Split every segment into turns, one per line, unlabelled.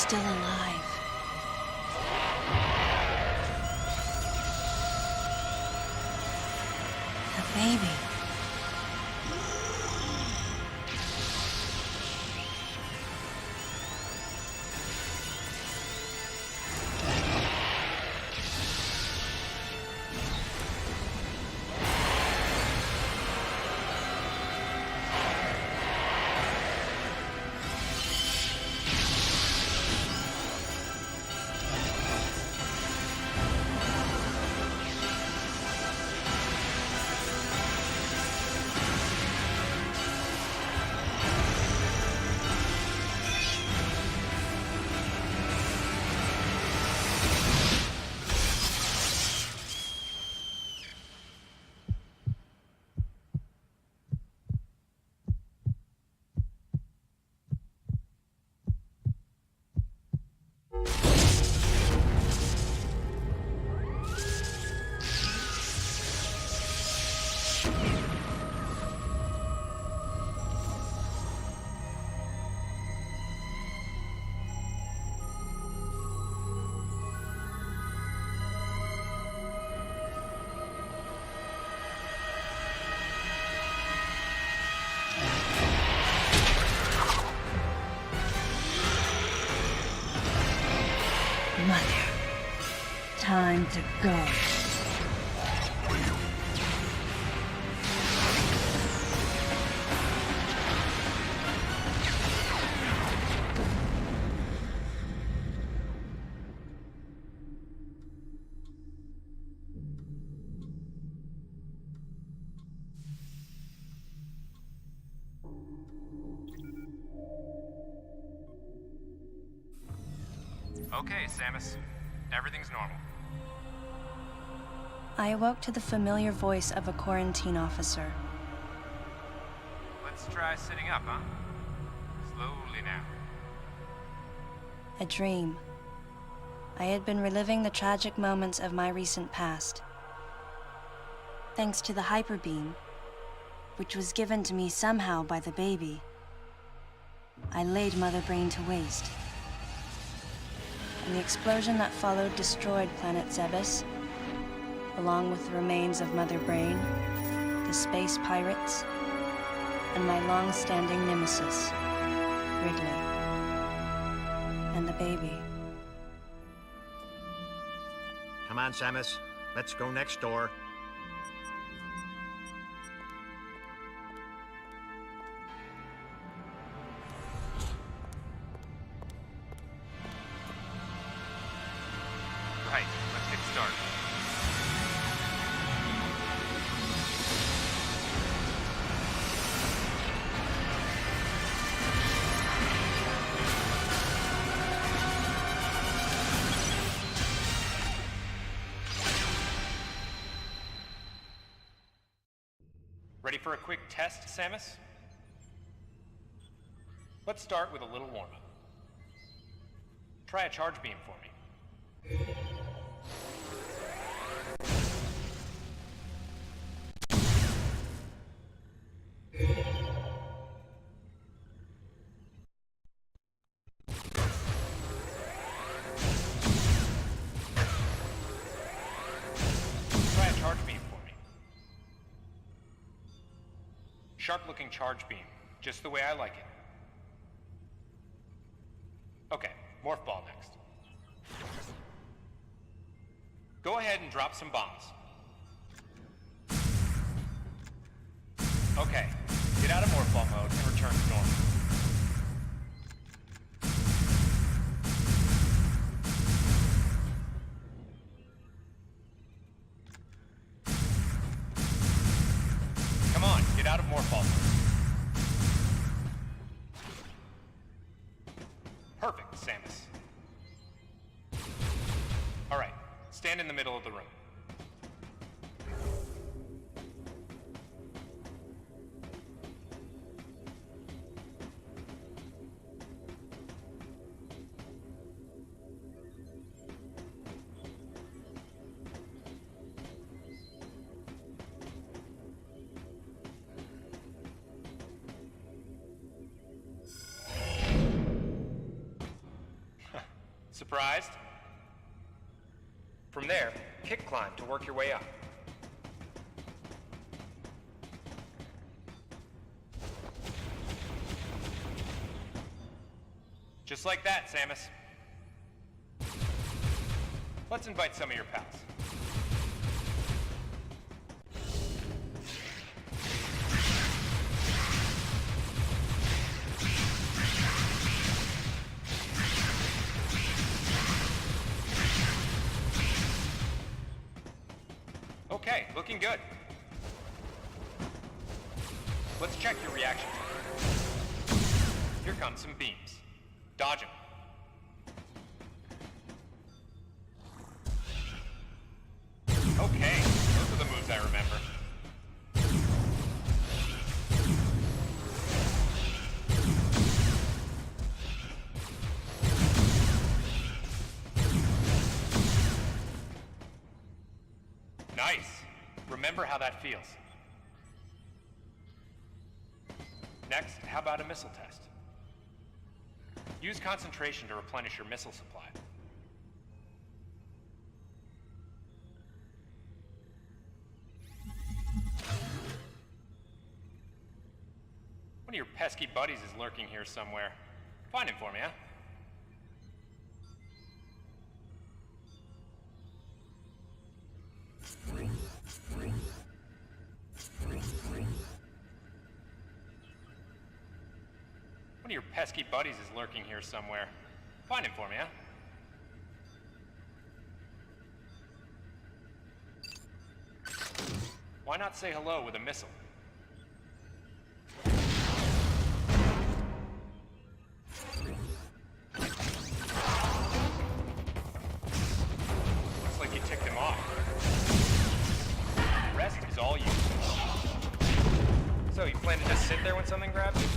still alive. The baby. Mother, time to go.
Okay, Samus. Everything's normal.
I awoke to the familiar voice of a quarantine officer.
Let's try sitting up, huh? Slowly now.
A dream. I had been reliving the tragic moments of my recent past. Thanks to the hyper beam, which was given to me somehow by the baby, I laid Mother Brain to waste. And the explosion that followed destroyed Planet Zebes, along with the remains of Mother Brain, the space pirates, and my long-standing nemesis, Ridley, and the baby.
Come on, Samus. Let's go next door.
Right, let's get started. Ready for a quick test, Samus? Let's start with a little warm-up. Try a charge beam for me. Try a charge beam for me. Sharp-looking charge beam, just the way I like it. Okay, morph ball next. Go ahead and drop some bombs. Okay, get out of morph ball mode and return to normal. Come on, get out of morph ball mode. Perfect, Samus. All right, stand in the middle of the room. Surprised? From there, kick climb to work your way up. Just like that, Samus. Let's invite some of your pals. Okay, looking good. Let's check your reaction time. Here come some beams. Dodge them. Okay, those are the moves I remember. Nice. Remember how that feels. Next, how about a missile test? Use concentration to replenish your missile supply. One of your pesky buddies is lurking here somewhere. Find him for me, huh? One of your pesky buddies is lurking here somewhere. Find him for me, huh? Why not say hello with a missile? Looks like you ticked him off. The rest is all you. So, you plan to just sit there when something grabs you?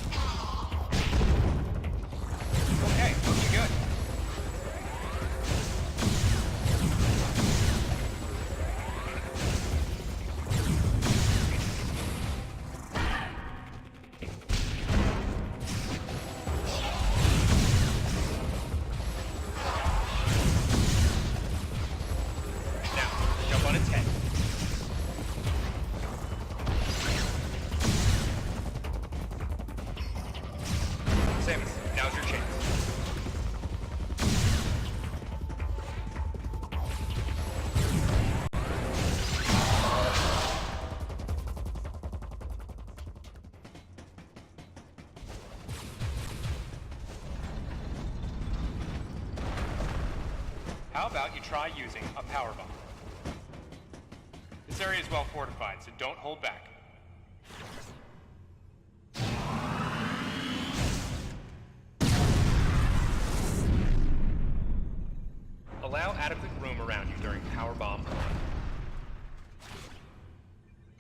Okay, looking good. Now, jump on its head. Samus, now's your chance. How about you try using a power bomb? This area is well fortified, so don't hold back. Allow adequate room around you during power bomb on.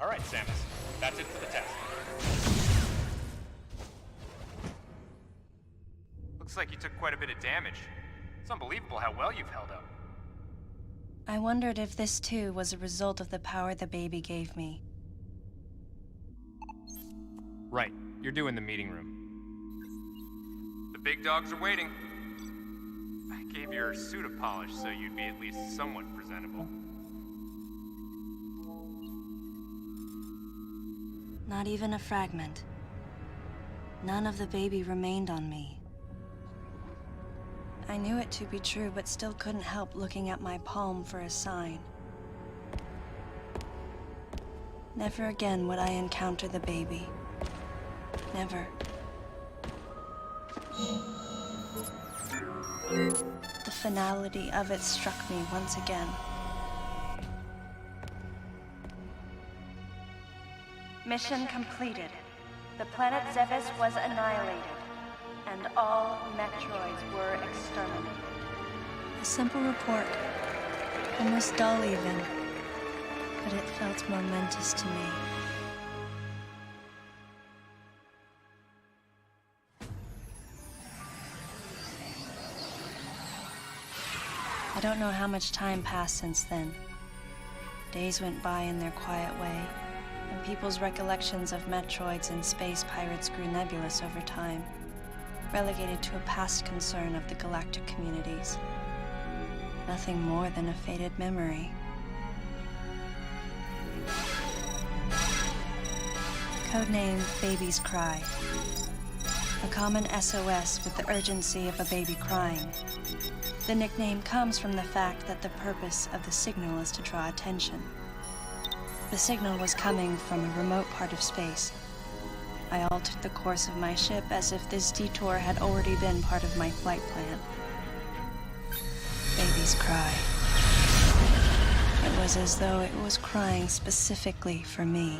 All right, Samus, that's it for the test. Looks like you took quite a bit of damage. It's unbelievable how well you've held up.
I wondered if this too was a result of the power the baby gave me.
Right, you're doing the meeting room. The big dogs are waiting. I gave your suit a polish so you'd be at least somewhat presentable.
Not even a fragment. None of the baby remained on me. I knew it to be true, but still couldn't help looking at my palm for a sign. Never again would I encounter the baby. Never. The finality of it struck me once again. Mission completed. The planet Zevis was annihilated, and all Metroids were exterminated. A simple report, almost dull even, but it felt momentous to me. I don't know how much time passed since then. Days went by in their quiet way, and people's recollections of Metroids and space pirates grew nebulous over time, relegated to a past concern of the galactic communities. nothing more than a faded memory. Codename Baby's Cry. A common SOS with the urgency of a baby crying. The nickname comes from the fact that the purpose of the signal is to draw attention. The signal was coming from a remote part of space. I altered the course of my ship as if this detour had already been part of my flight plan. Baby's Cry. It was as though it was crying specifically for me.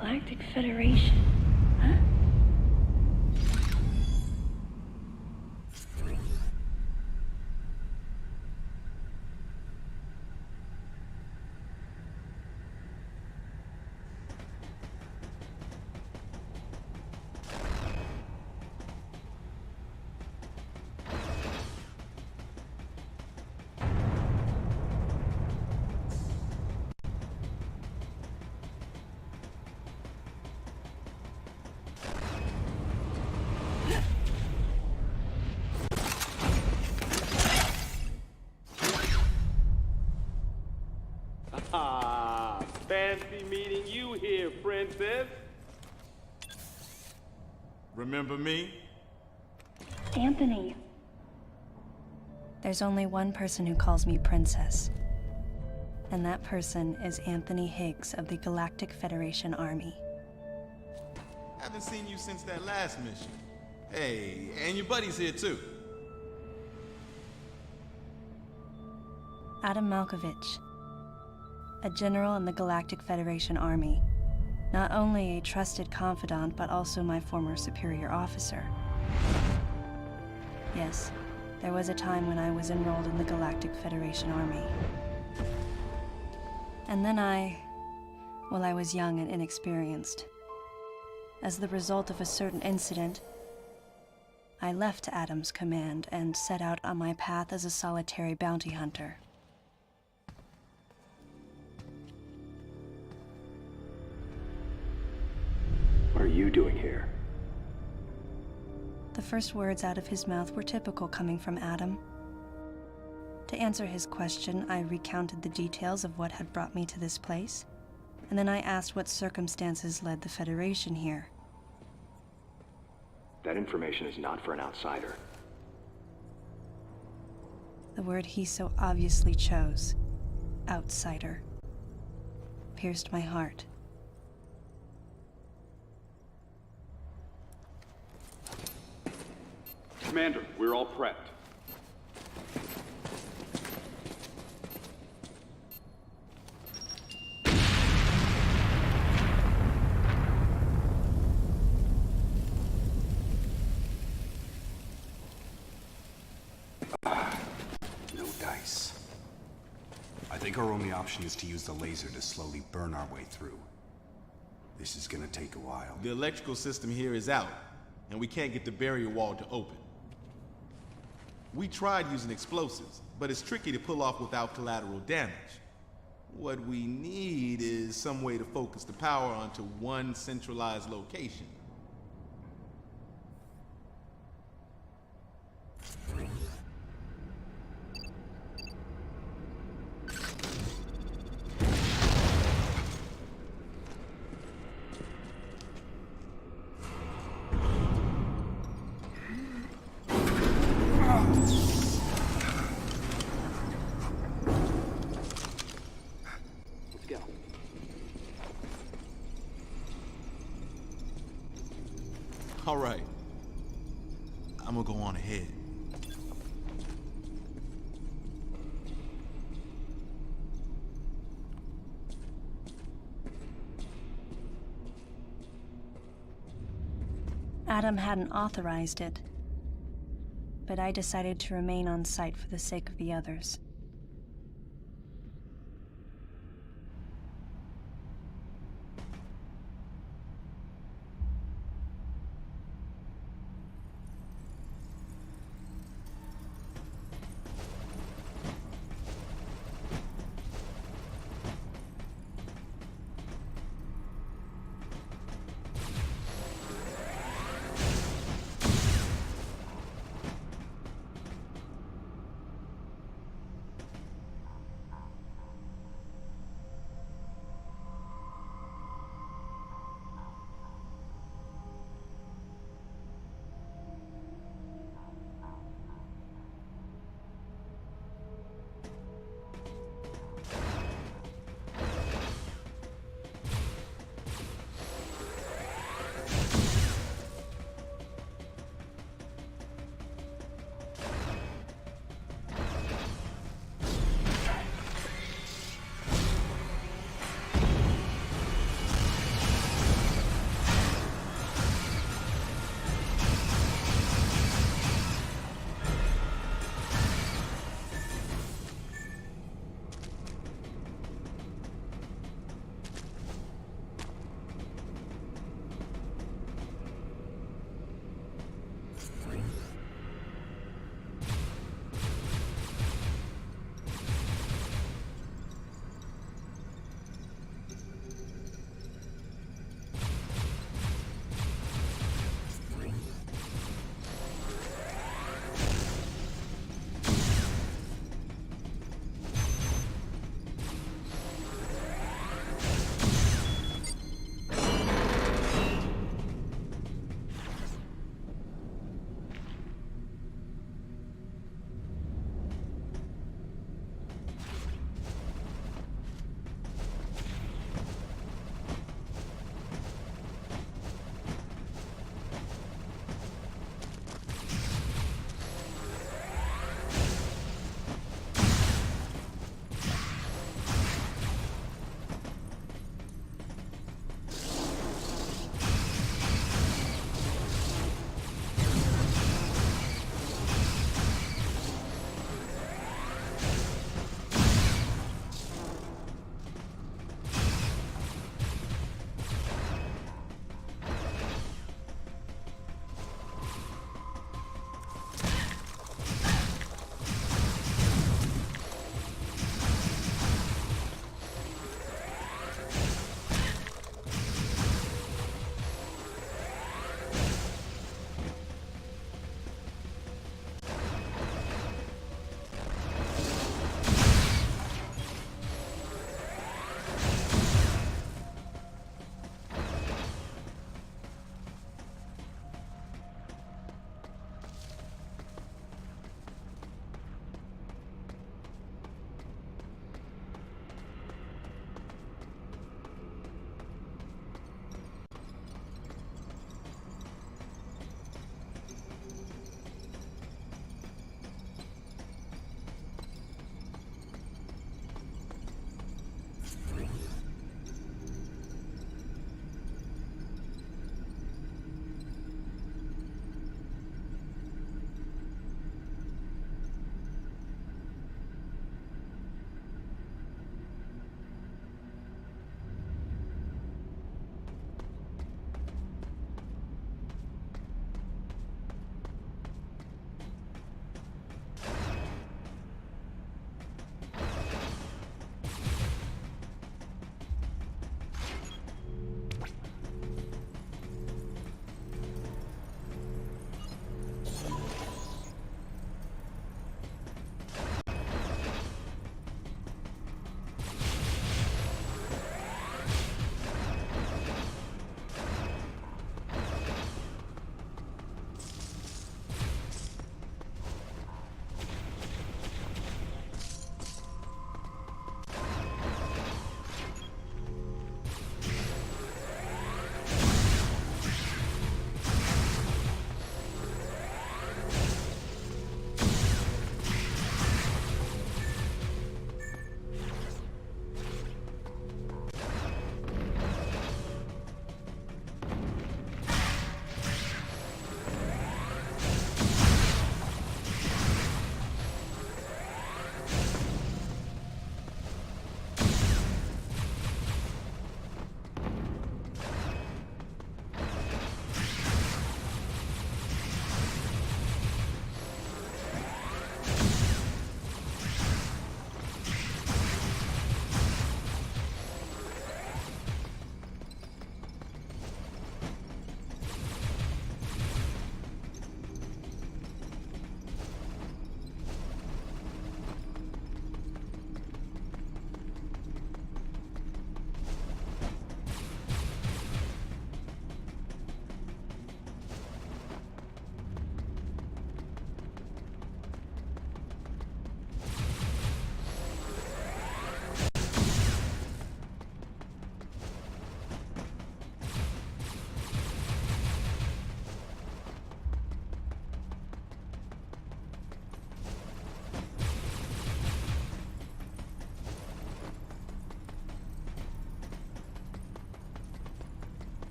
Galactic Federation, huh?
Ah, fancy meeting you here, princess.
Remember me?
Anthony.
There's only one person who calls me Princess. And that person is Anthony Higgs of the Galactic Federation Army.
Haven't seen you since that last mission. Hey, and your buddy's here too.
Adam Malkovich, a general in the Galactic Federation Army. Not only a trusted confidant, but also my former superior officer. Yes, there was a time when I was enrolled in the Galactic Federation Army. And then I was young and inexperienced. As the result of a certain incident, I left Adam's command and set out on my path as a solitary bounty hunter.
What are you doing here?
The first words out of his mouth were typical coming from Adam. To answer his question, I recounted the details of what had brought me to this place, and then I asked what circumstances led the Federation here.
That information is not for an outsider.
The word he so obviously chose, outsider, pierced my heart.
Commander, we're all prepped.
No dice. I think our only option is to use the laser to slowly burn our way through. This is gonna take a while.
The electrical system here is out, and we can't get the barrier wall to open. We tried using explosives, but it's tricky to pull off without collateral damage. What we need is some way to focus the power onto one centralized location.
Let's go.
All right. I'm gonna go on ahead.
Adam hadn't authorized it, but I decided to remain on site for the sake of the others.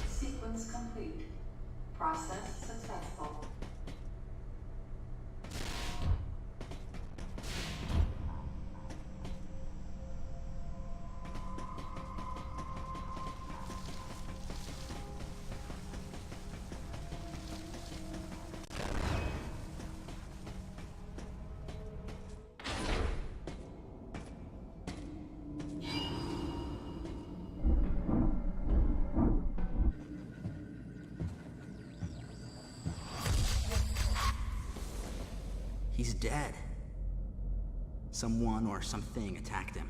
Sequence complete. Process successful.
He's dead. Someone or something attacked him.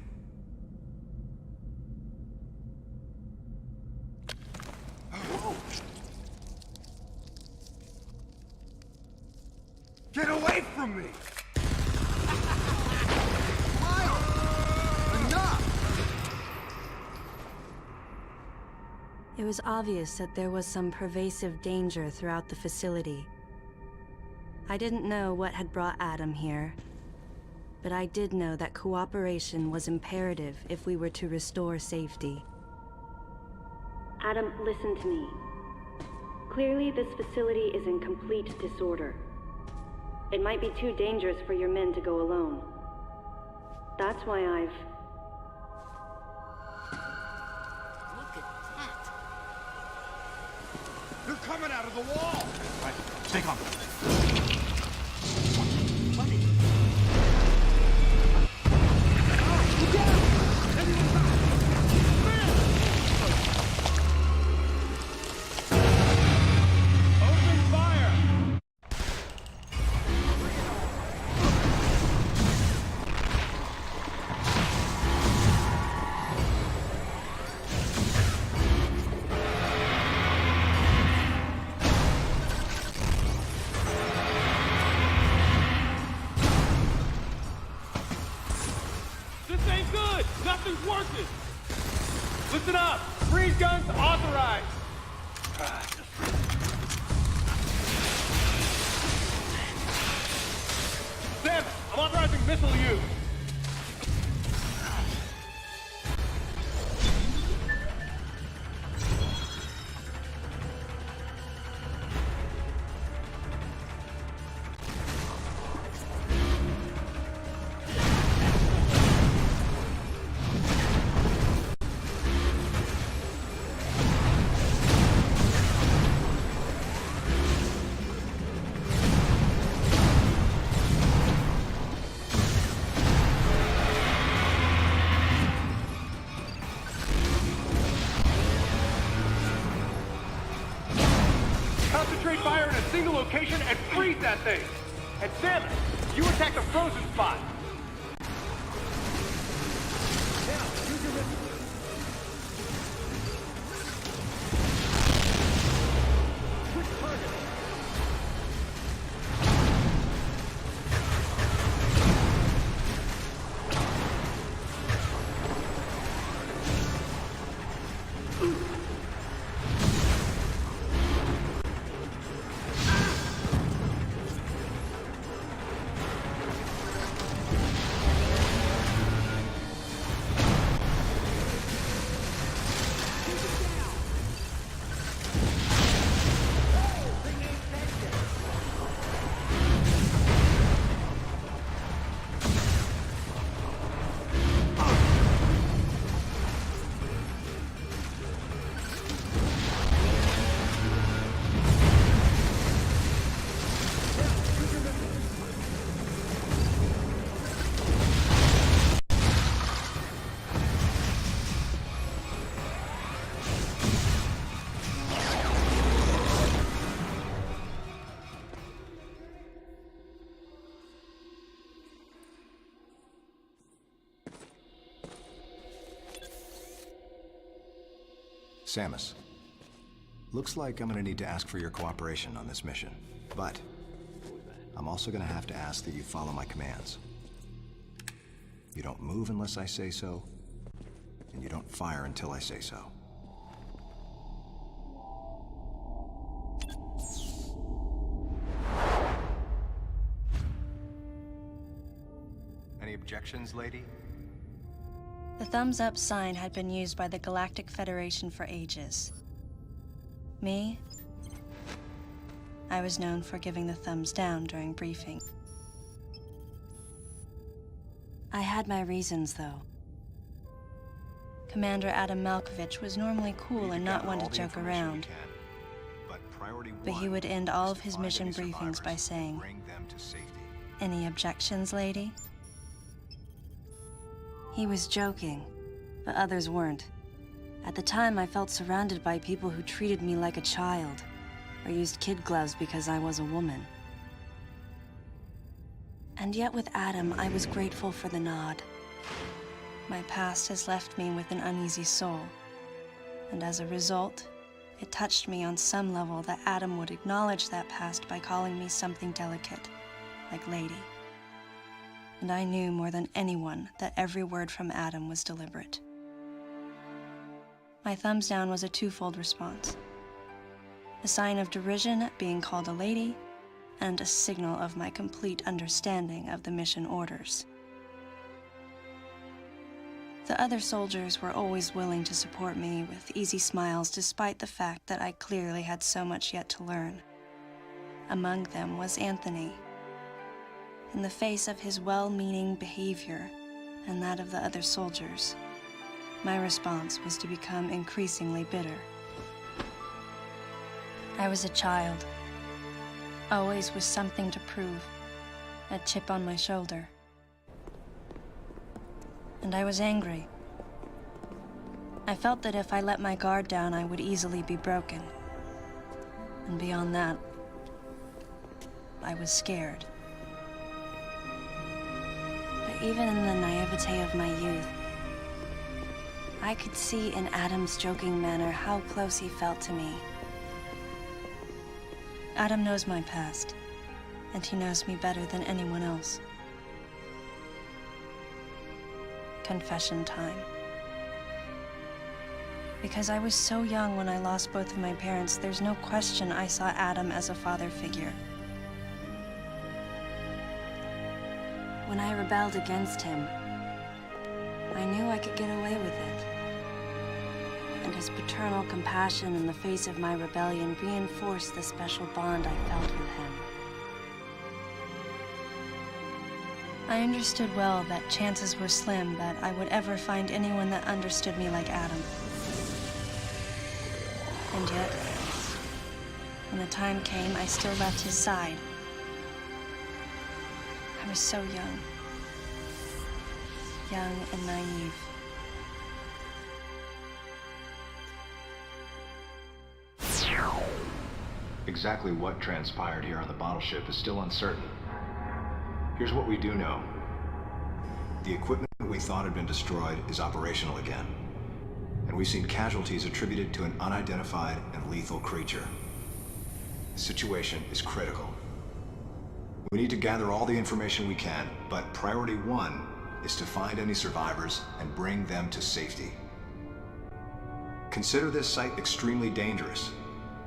Whoa! Get away from me!
It was obvious that there was some pervasive danger throughout the facility. I didn't know what had brought Adam here, but I did know that cooperation was imperative if we were to restore safety.
Adam, listen to me. Clearly, this facility is in complete disorder. It might be too dangerous for your men to go alone. That's why I've...
Look at that!
They're coming out of the wall!
Right, stay calm.
Open fire! This ain't good! Nothing's working! Listen up! Freeze guns authorized! Sam, I'm authorizing missile use! Concentrate fire in a single location and freeze that thing! And Sam, you attack the frozen spot! Now, use your missile. Quick target!
Samus, looks like I'm gonna need to ask for your cooperation on this mission. But I'm also gonna have to ask that you follow my commands. You don't move unless I say so, and you don't fire until I say so. Any objections, lady?
The thumbs up sign had been used by the Galactic Federation for ages. Me? I was known for giving the thumbs down during briefing. I had my reasons, though. Commander Adam Malkovich was normally cool and not one to joke around. But he would end all of his mission briefings by saying, "Any objections, lady?" He was joking, but others weren't. At the time, I felt surrounded by people who treated me like a child, or used kid gloves because I was a woman. And yet with Adam, I was grateful for the nod. My past has left me with an uneasy soul, and as a result, it touched me on some level that Adam would acknowledge that past by calling me something delicate, like lady. And I knew more than anyone that every word from Adam was deliberate. My thumbs down was a twofold response. A sign of derision at being called a lady, and a signal of my complete understanding of the mission orders. The other soldiers were always willing to support me with easy smiles despite the fact that I clearly had so much yet to learn. Among them was Anthony. In the face of his well-meaning behavior and that of the other soldiers, my response was to become increasingly bitter. I was a child, always with something to prove, a chip on my shoulder. And I was angry. I felt that if I let my guard down, I would easily be broken. And beyond that, I was scared. But even in the naivete of my youth, I could see in Adam's joking manner how close he felt to me. Adam knows my past, and he knows me better than anyone else. Confession time. Because I was so young when I lost both of my parents, there's no question I saw Adam as a father figure. When I rebelled against him, I knew I could get away with it. And his paternal compassion in the face of my rebellion reinforced the special bond I felt with him. I understood well that chances were slim that I would ever find anyone that understood me like Adam. And yet, when the time came, I still left his side. I was so young. Young and naive.
Exactly what transpired here on the bottle ship is still uncertain. Here's what we do know. The equipment we thought had been destroyed is operational again. And we've seen casualties attributed to an unidentified and lethal creature. The situation is critical. We need to gather all the information we can, but priority one is to find any survivors and bring them to safety. Consider this site extremely dangerous.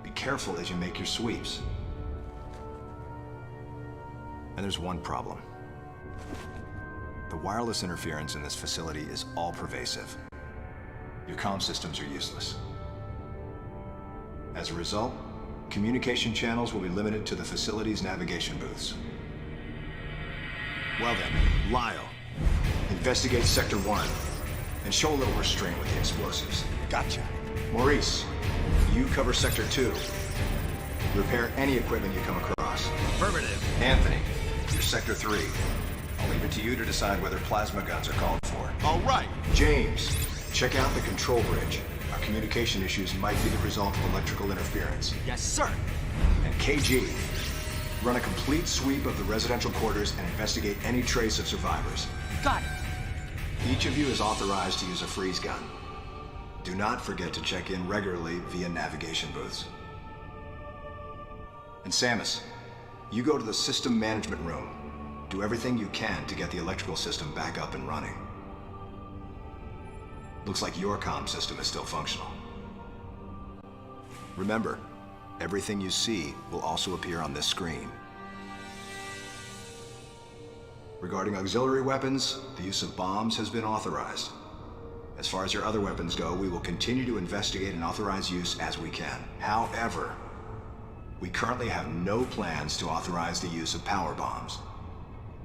Be careful as you make your sweeps. And there's one problem. The wireless interference in this facility is all-pervasive. Your comm systems are useless. As a result, communication channels will be limited to the facility's navigation booths. Well then, Lyle, investigate Sector 1 and show a little restraint with the explosives.
Gotcha.
Maurice, you cover Sector 2. Repair any equipment you come across.
Affirmative.
Anthony, you're Sector 3. I'll leave it to you to decide whether plasma guns are called for.
All right.
James, check out the control bridge. Our communication issues might be the result of electrical interference.
Yes, sir.
And KG, run a complete sweep of the residential quarters and investigate any trace of survivors.
Got it.
Each of you is authorized to use a freeze gun. Do not forget to check in regularly via navigation booths. And Samus, you go to the system management room. Do everything you can to get the electrical system back up and running. Looks like your comm system is still functional. Remember, everything you see will also appear on this screen. Regarding auxiliary weapons, the use of bombs has been authorized. As far as your other weapons go, we will continue to investigate and authorize use as we can. However, we currently have no plans to authorize the use of power bombs.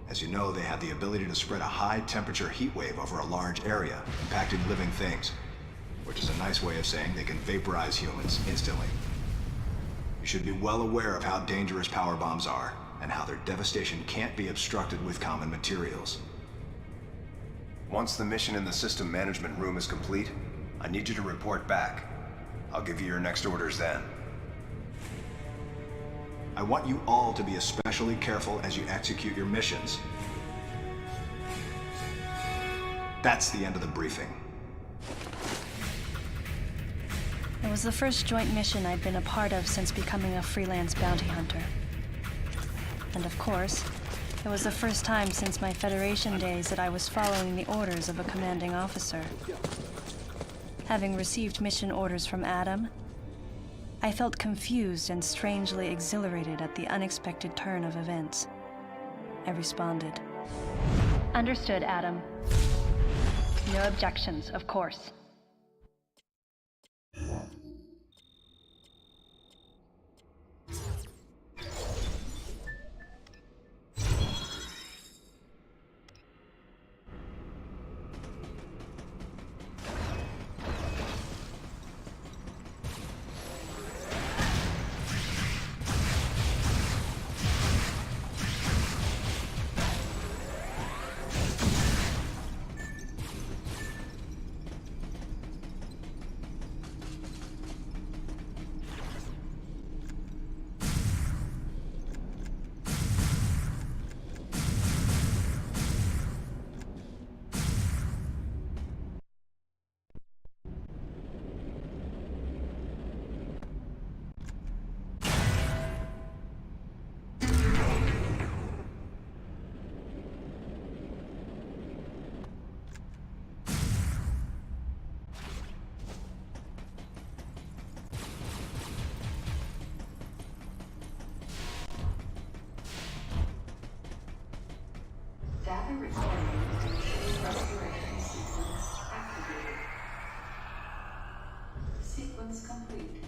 As you know, they have the ability to spread a high-temperature heat wave over a large area, impacting living things, which is a nice way of saying they can vaporize humans instantly. You should be well aware of how dangerous power bombs are, and how their devastation can't be obstructed with common materials.
Once the mission in the system management room is complete, I need you to report back. I'll give you your next orders then.
I want you all to be especially careful as you execute your missions. That's the end of the briefing.
It was the first joint mission I'd been a part of since becoming a freelance bounty hunter. And of course, it was the first time since my Federation days that I was following the orders of a commanding officer. Having received mission orders from Adam, I felt confused and strangely exhilarated at the unexpected turn of events. I responded. Understood, Adam. No objections, of course.
Data recording. Restoration sequence activated. Sequence complete.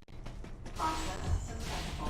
Process successful.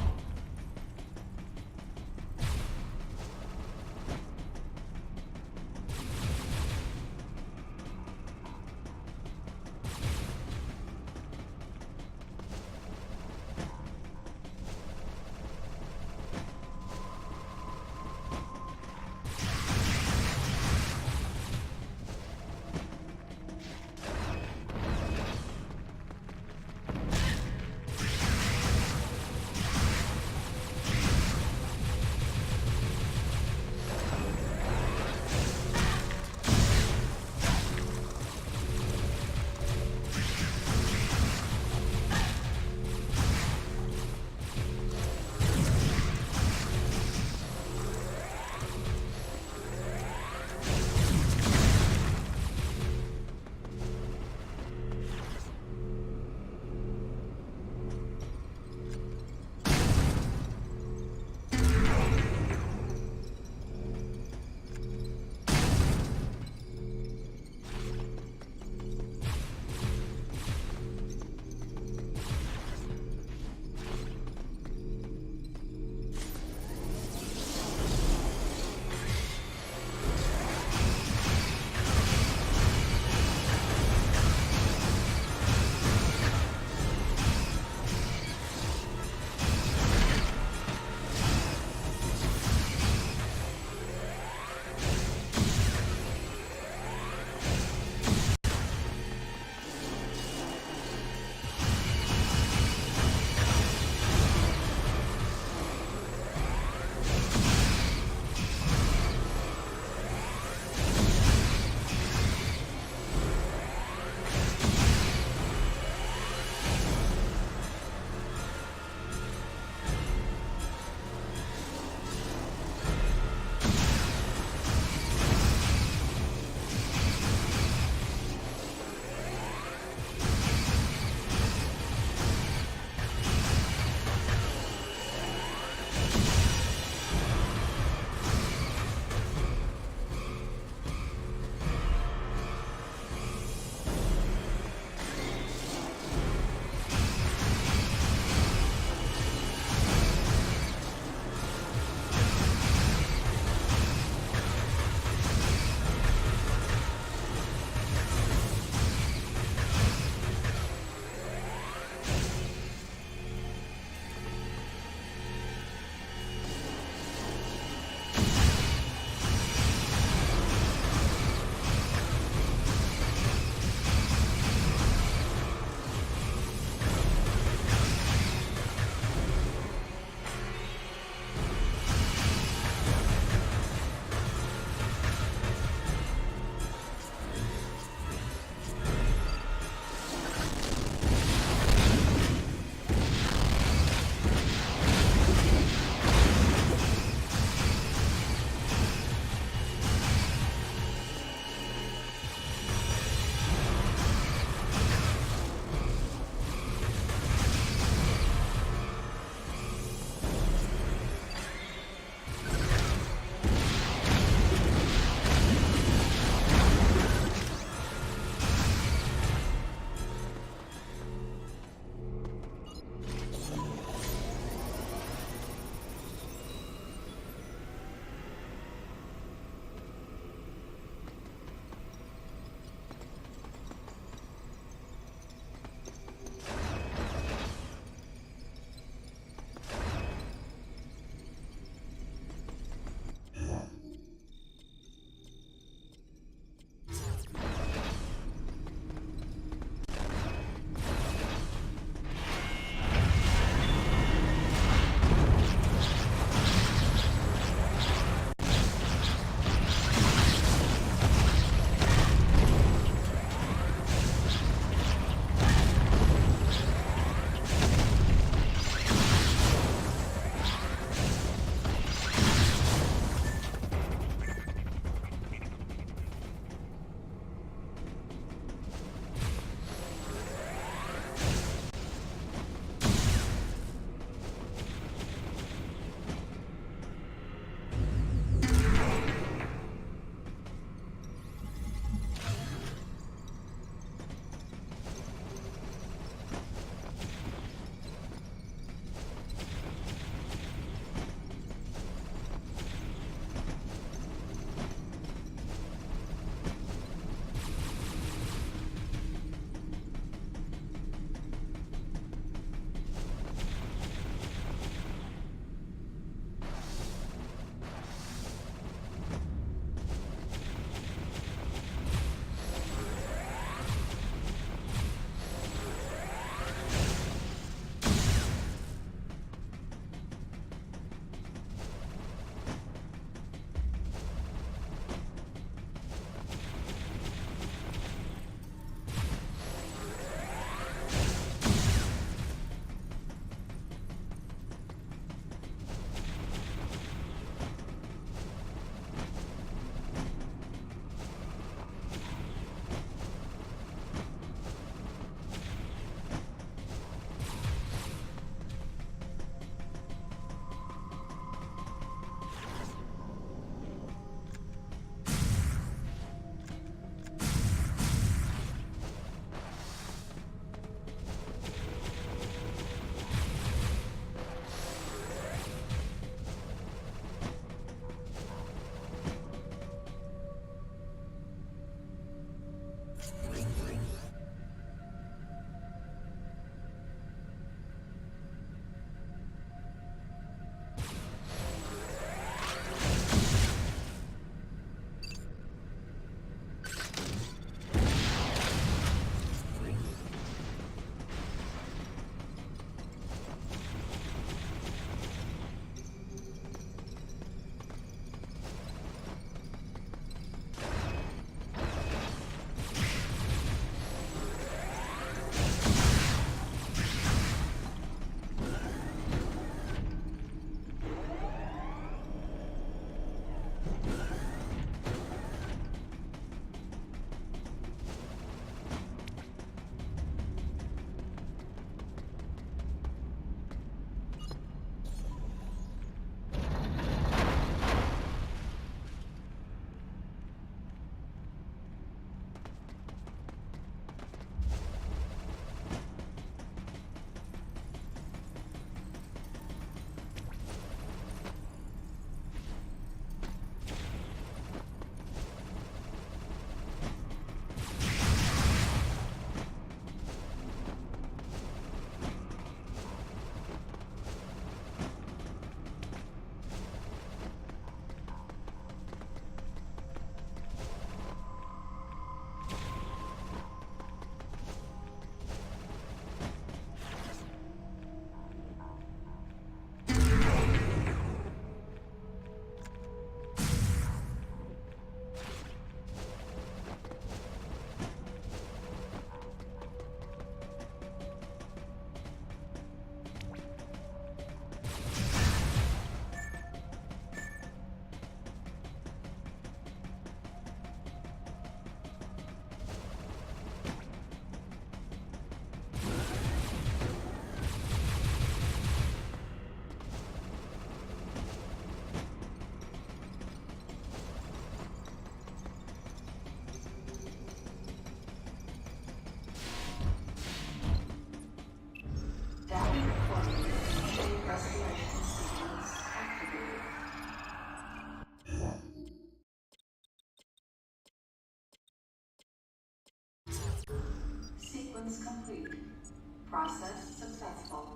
Process successful.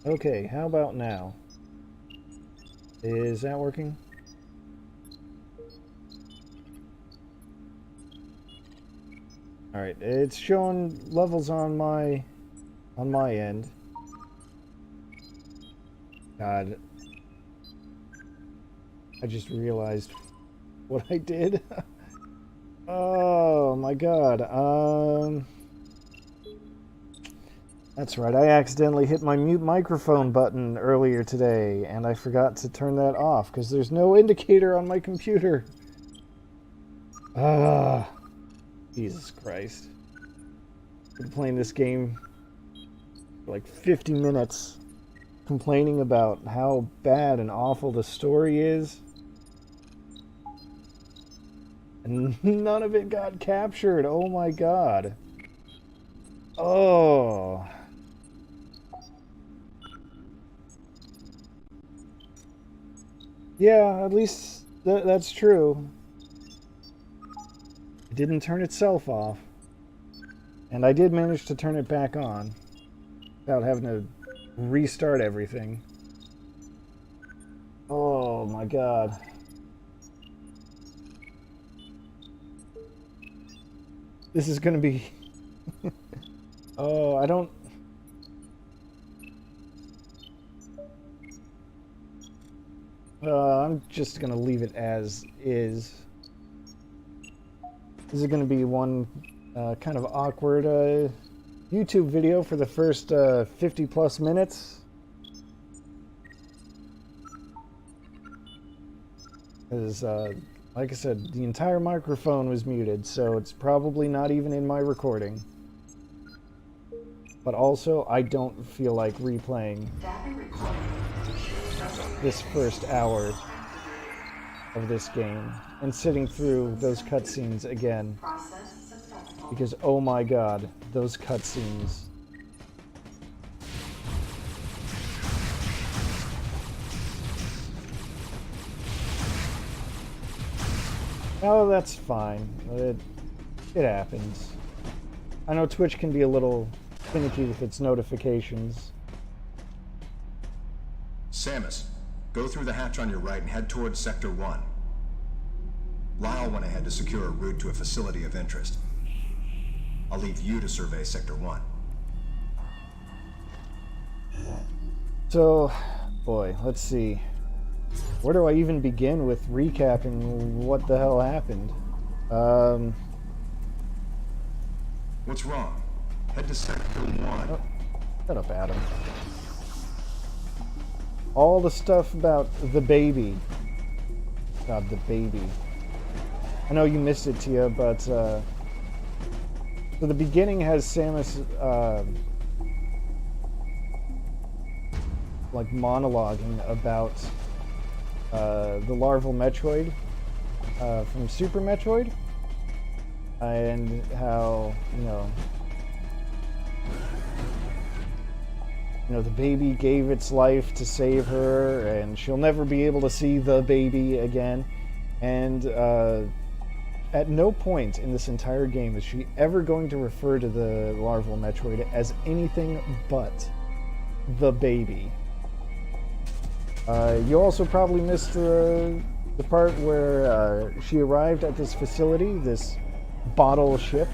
Okay, how about now? Is that working? Alright, it's showing levels on my end. God. I just realized what I did. Oh my god. That's right, I accidentally hit my mute microphone button earlier today, and I forgot to turn that off, because there's no indicator on my computer. Ah, Jesus Christ. I've been playing this game for like 50 minutes, complaining about how bad and awful the story is. And none of it got captured, oh my god. Oh... Yeah, at least that's true. It didn't turn itself off. And I did manage to turn it back on without having to restart everything. Oh my god. This is gonna be... Oh, I don't... I'm just gonna leave it as is. This is gonna be one kind of awkward YouTube video for the first 50 plus minutes. Because, like I said, the entire microphone was muted, so it's probably not even in my recording. But also, I don't feel like replaying.
Data recording.
this first hour of this game and sitting through those cutscenes again. Because oh my god, those cutscenes. Oh, that's fine. It happens. I know Twitch can be a little finicky with its notifications.
Samus, go through the hatch on your right and head towards Sector 1. Lyle went ahead to secure a route to a facility of interest. I'll leave you to survey Sector 1.
So, boy, let's see. Where do I even begin with recapping what the hell happened?
What's wrong? Head to Sector 1.
Oh, shut up, Adam. All the stuff about the baby. God, the baby. I know you missed it, Tia, but, so the beginning has Samus, like, monologuing about, the larval Metroid, from Super Metroid, and how, you know, the baby gave its life to save her, and she'll never be able to see the baby again. And at no point in this entire game is she ever going to refer to the larval Metroid as anything but the baby. You also probably missed the part where she arrived at this facility, this bottle ship,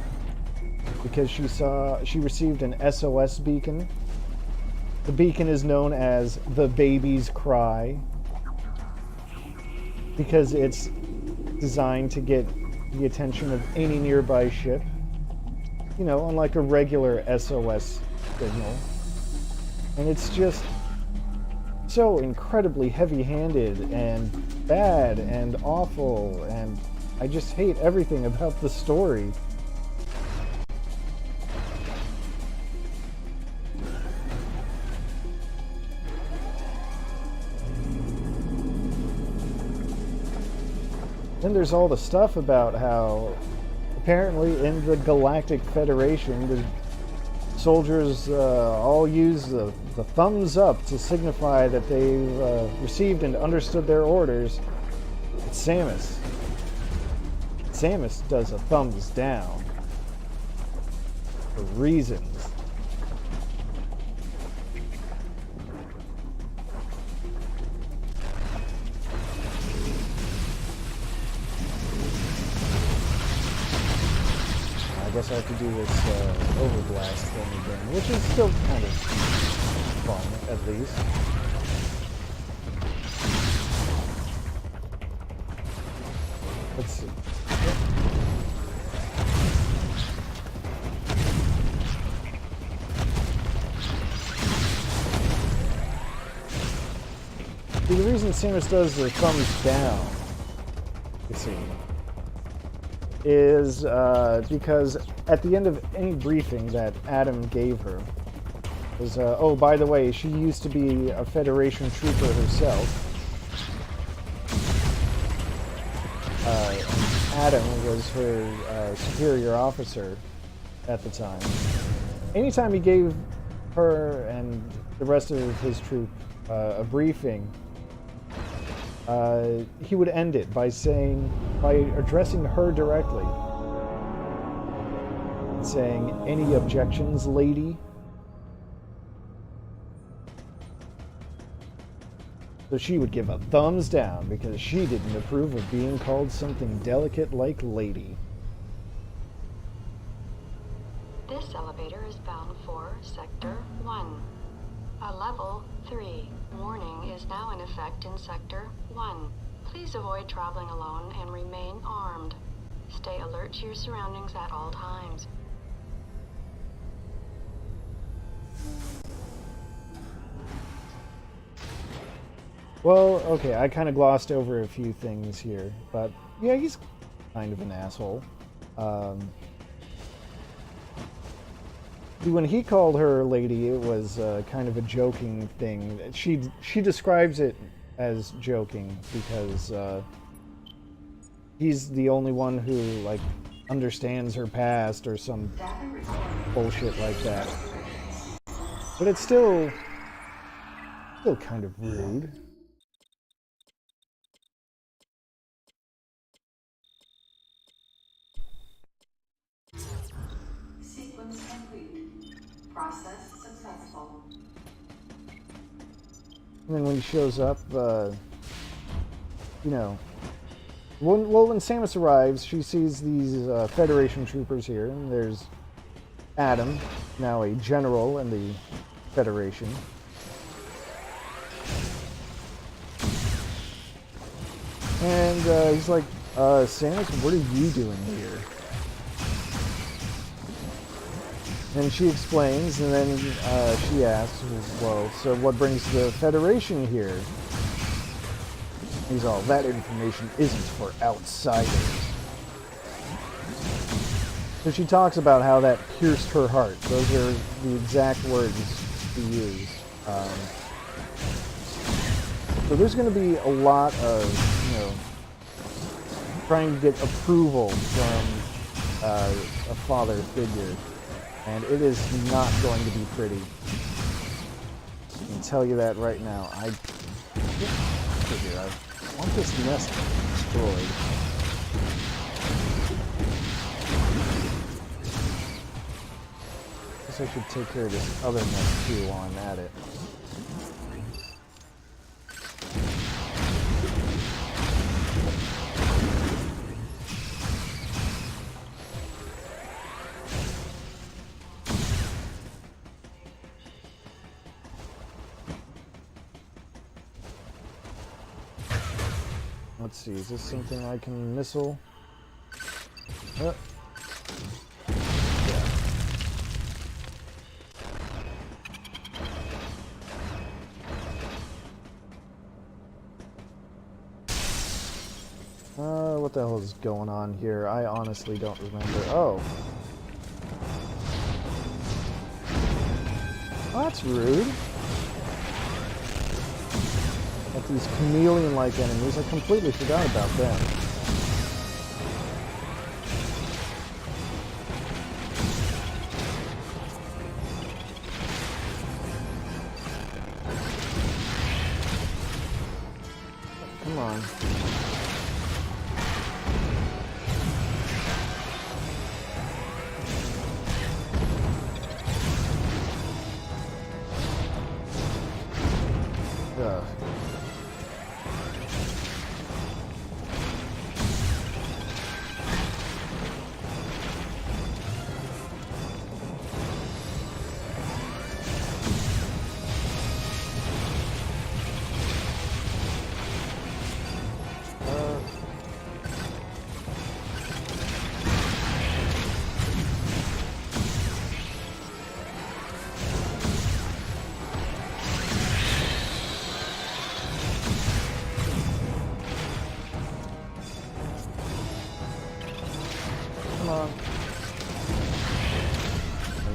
because she received an SOS beacon. The beacon is known as the baby's cry because it's designed to get the attention of any nearby ship. You know, unlike a regular SOS signal. And it's just so incredibly heavy-handed and bad and awful, and I just hate everything about the story. Then there's all the stuff about how apparently in the Galactic Federation the soldiers all use the thumbs up to signify that they've received and understood their orders. But Samus does a thumbs down for reasons. I guess I have to do this overblast thing again, which is still kind of fun, at least. Let's see. See, the reason Samus does the thumbs down, you see, is because at the end of any briefing that Adam gave her was, oh, by the way, she used to be a Federation trooper herself. Adam was her superior officer at the time. Anytime he gave her and the rest of his troop a briefing, he would end it by addressing her directly, saying, "Any objections, lady?" So she would give a thumbs down because she didn't approve of being called something delicate like lady.
This elevator is bound for Sector 1. A level 3 warning is now in effect in Sector 1. Please avoid traveling alone and remain armed. Stay alert to your surroundings at all times.
Well, okay, I kind of glossed over a few things here, but yeah, he's kind of an asshole. When he called her lady, it was kind of a joking thing. She describes it as joking because he's the only one who like understands her past or some bullshit like that. But it's still kind of rude.
Sequence complete. Process successful.
And then when he shows up, you know, when Samus arrives, she sees these Federation troopers here, and there's Adam, now a general in the Federation. And he's like, Samus, what are you doing here? And she explains, and then she asks, well, so what brings the Federation here? He's all, that information isn't for outsiders. So she talks about how that pierced her heart. Those are the exact words she used. So there's going to be a lot of, you know, trying to get approval from a father figure. And it is not going to be pretty. I can tell you that right now. I want this nest destroyed. Guess I should take care of this other nest too while I'm at it. Let's see, is this something I can missile? Yeah. What the hell is going on here? I honestly don't remember. Oh. Oh, that's rude. Got these chameleon-like enemies. I completely forgot about them. Come on. Ugh.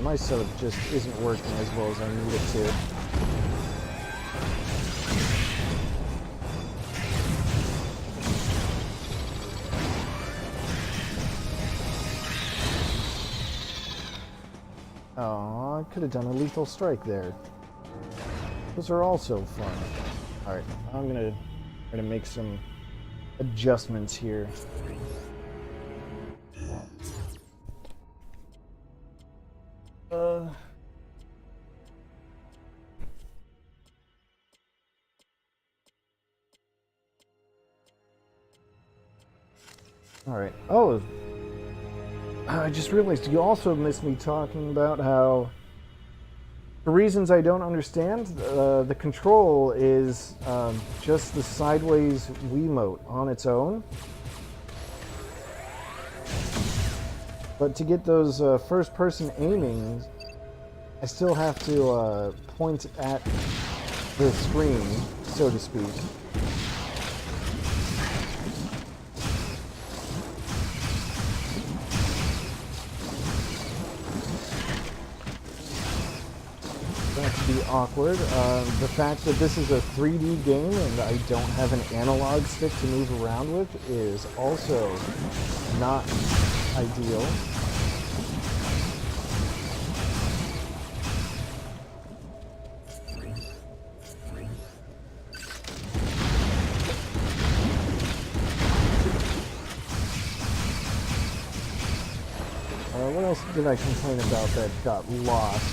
My setup just isn't working as well as I need it to. Oh, I could have done a lethal strike there. Those are also fun. Alright, I'm gonna try to make some adjustments here. Alright. Oh, I just realized you also missed me talking about how, for reasons I don't understand, the control is just the sideways Wiimote on its own. But to get those first-person aiming, I still have to point at the screen, so to speak. I have to be awkward. The fact that this is a 3D game and I don't have an analog stick to move around with is also not ideal. What else did I complain about that got lost?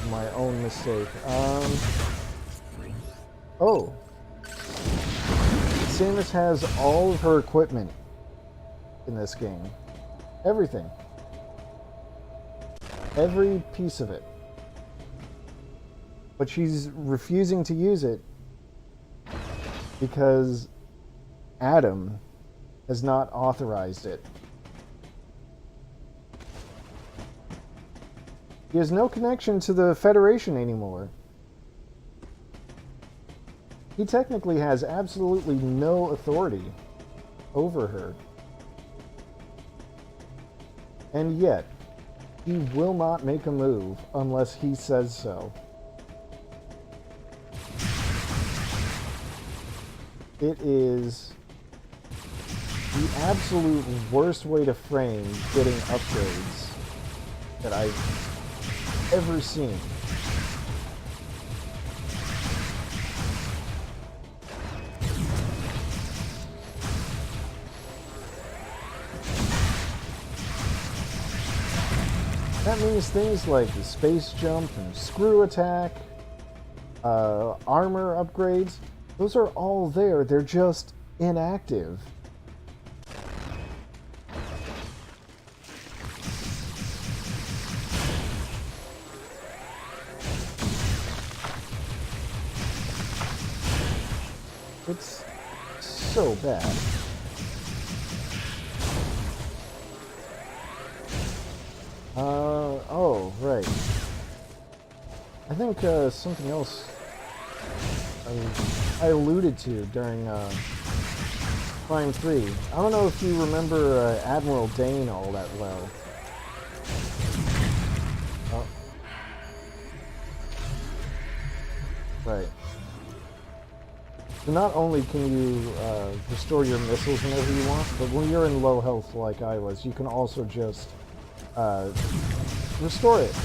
My own mistake. Oh. Samus has all of her equipment in this game. Everything. Every piece of it. But she's refusing to use it because Adam has not authorized it. He has no connection to the Federation anymore. He technically has absolutely no authority over her. And yet, he will not make a move unless he says so. It is the absolute worst way to frame getting upgrades that I've ever seen. That means things like the space jump and screw attack, armor upgrades, those are all there, they're just inactive. It's so bad. Oh, right. I think something else I alluded to during Prime 3. I don't know if you remember Admiral Dane all that well. Oh. Right. So not only can you restore your missiles whenever you want, but when you're in low health like I was, you can also just restore it,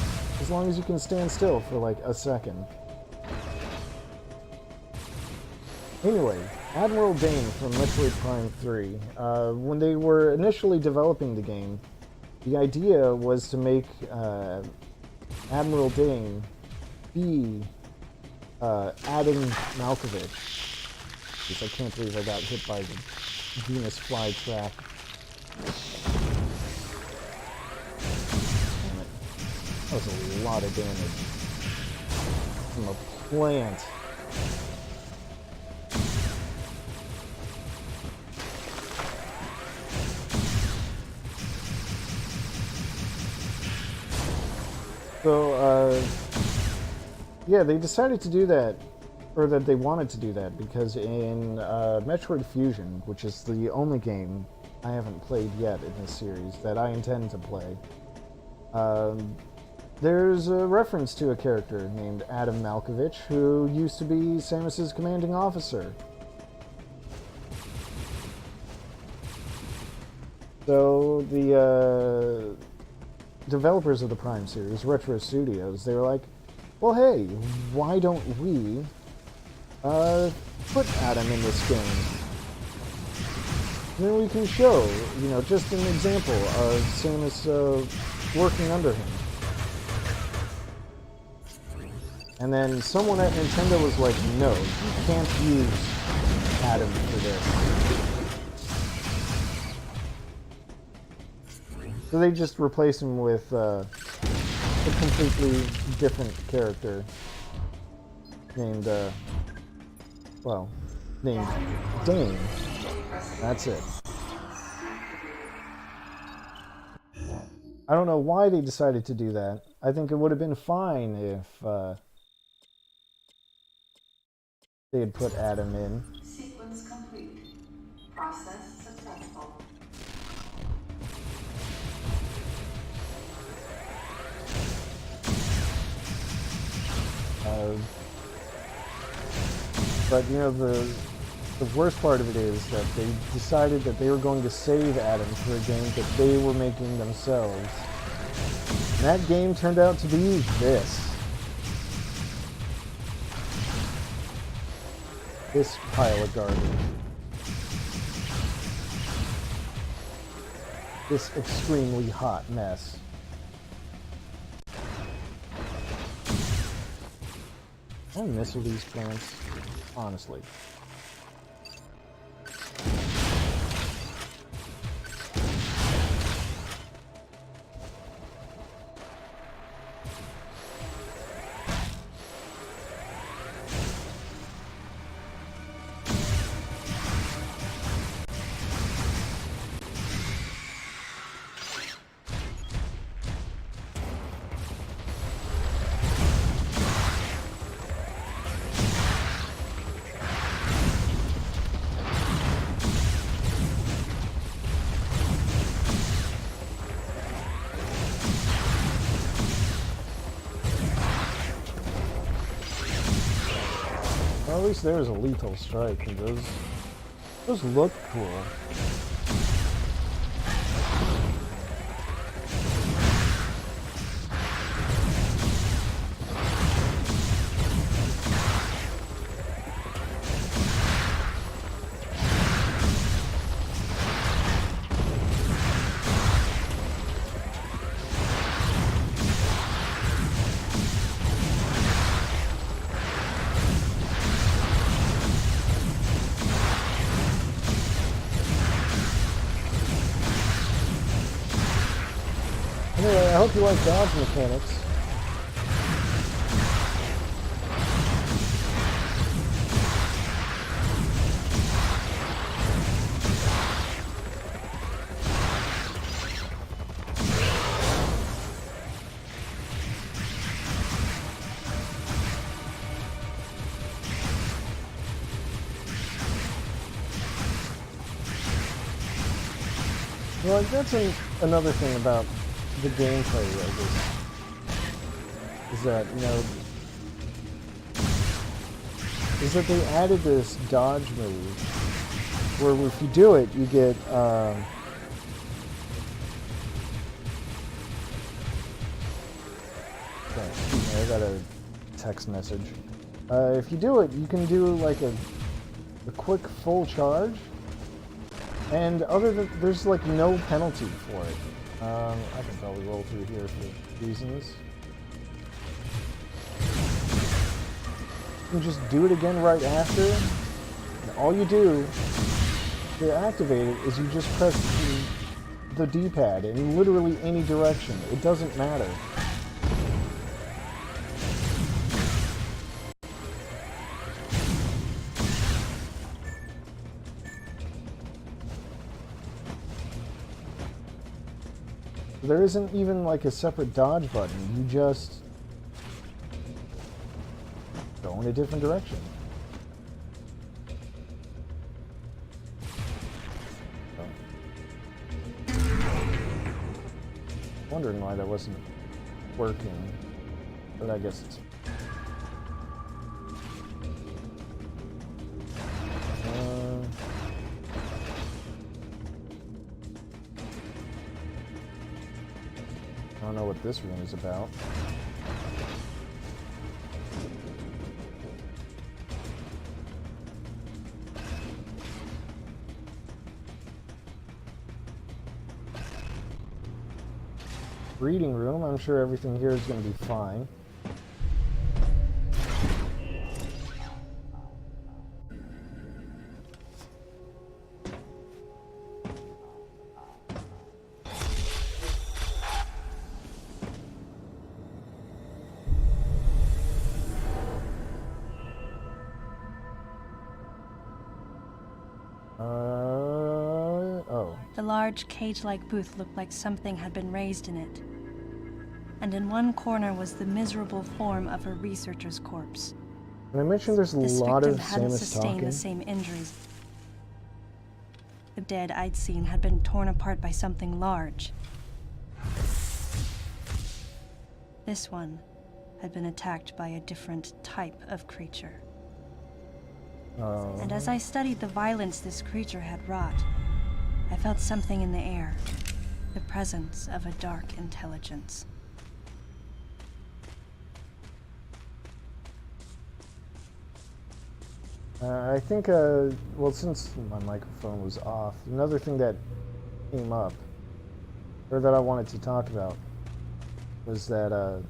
as long as you can stand still for like a second. Anyway, Admiral Dane from Metroid Prime 3, when they were initially developing the game, the idea was to make Admiral Dane be Adam Malkovich. I can't believe I got hit by the Venus flytrap. Damn it. That was a lot of damage from a plant. So, yeah, they decided to do that, or that they wanted to do that, because in Metroid Fusion, which is the only game I haven't played yet in this series that I intend to play, there's a reference to a character named Adam Malkovich, who used to be Samus's commanding officer. So the developers of the Prime series, Retro Studios, they were like, well, hey, why don't we put Adam in this game? And then we can show, you know, just an example of Samus working under him. And then someone at Nintendo was like, no, you can't use Adam for this. So they just replaced him with a completely different character named, named Dane. That's it. I don't know why they decided to do that. I think it would have been fine if they had put Adam in.
Sequence complete. Process successful.
But you know, the worst part of it is that they decided that they were going to save Adams for a game that they were making themselves. And that game turned out to be this. This pile of garbage. This extremely hot mess. I miss these plants, honestly. Well, at least there's a lethal strike, and those look cool. Anyway, I hope you like dodge mechanics. Well, that's another thing about the gameplay of this, is that, you know, is that they added this dodge move, where if you do it, you get, excuse me, I got a text message. If you do it, you can do like a quick full charge, and there's like no penalty for it. I can probably roll through here for reasons. You can just do it again right after, and all you do to activate it is you just press the D-pad in literally any direction. It doesn't matter. There isn't even like a separate dodge button. You just go in a different direction. So. Wondering why that wasn't working, but I guess it's. I don't know what this room is about. Reading room, I'm sure everything here is going to be fine.
The large cage-like booth looked like something had been raised in it. And in one corner was the miserable form of a researcher's corpse.
And I mentioned there's a lot of
hadn't
Samus
sustained
talking.
the same injuries. The dead I'd seen had been torn apart by something large. This one had been attacked by a different type of creature.
Oh.
And as I studied the violence this creature had wrought, I felt something in the air, the presence of a dark intelligence.
I think, well, since my microphone was off, another thing that came up, or that I wanted to talk about, was that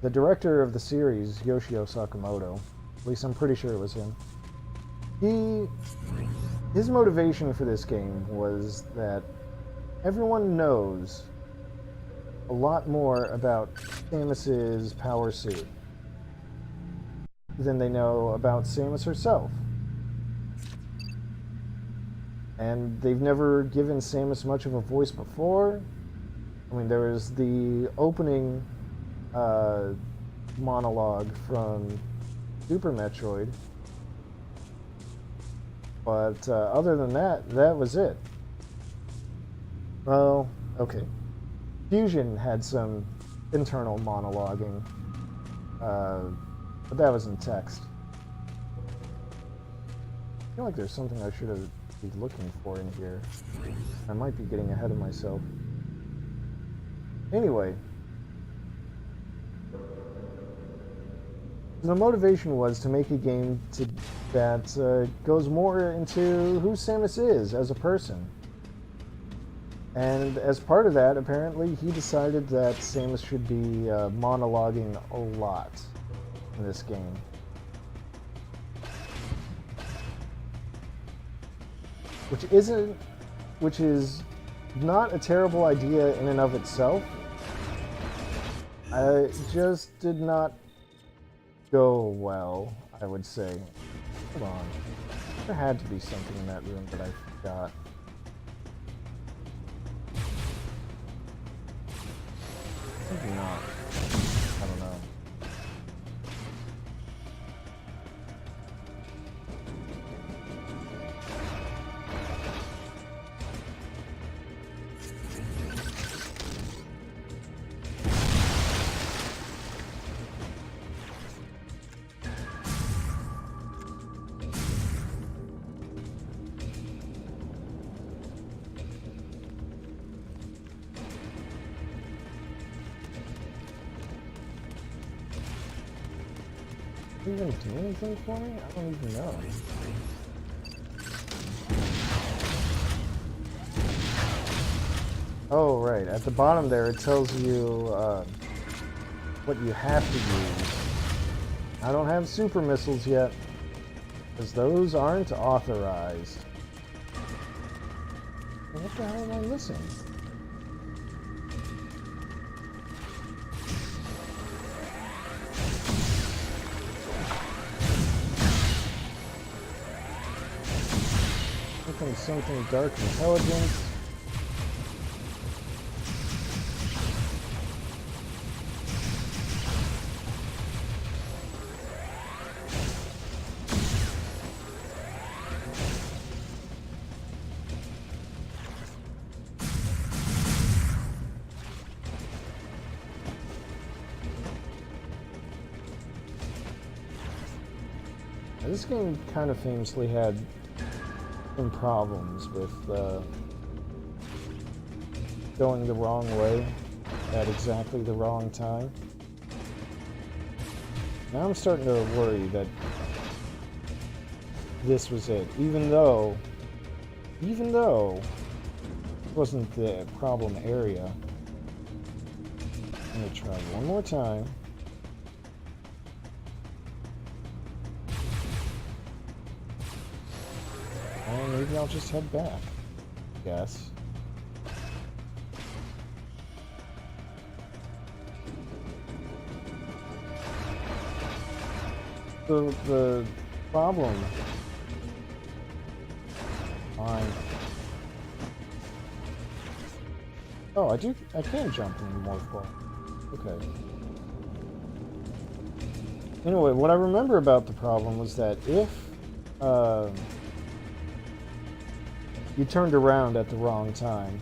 the director of the series, Yoshio Sakamoto, at least I'm pretty sure it was him, his motivation for this game was that everyone knows a lot more about Samus's power suit than they know about Samus herself. And they've never given Samus much of a voice before. I mean, there was the opening monologue from Super Metroid. But other than that, that was it. Well, okay. Fusion had some internal monologuing, but that was in text. I feel like there's something I should have been looking for in here. I might be getting ahead of myself. Anyway. The motivation was to make a game that goes more into who Samus is as a person. And as part of that, apparently, he decided that Samus should be monologuing a lot in this game. Which is not a terrible idea in and of itself. It just did not go well, I would say. Hold on. There had to be something in that room that I forgot. Maybe not. I don't know. Even do anything for me? I don't even know. Oh, right. At the bottom there, it tells you what you have to use. I don't have super missiles yet, because those aren't authorized. What the hell am I missing? Something dark intelligence. Now, this game kind of famously had some problems with going the wrong way at exactly the wrong time. Now I'm starting to worry that this was it, even though it wasn't the problem area. I'm gonna try one more time. And maybe I'll just head back, I guess. The problem... Fine. Oh, I can jump in more forward. Okay. Anyway, what I remember about the problem was that if you turned around at the wrong time.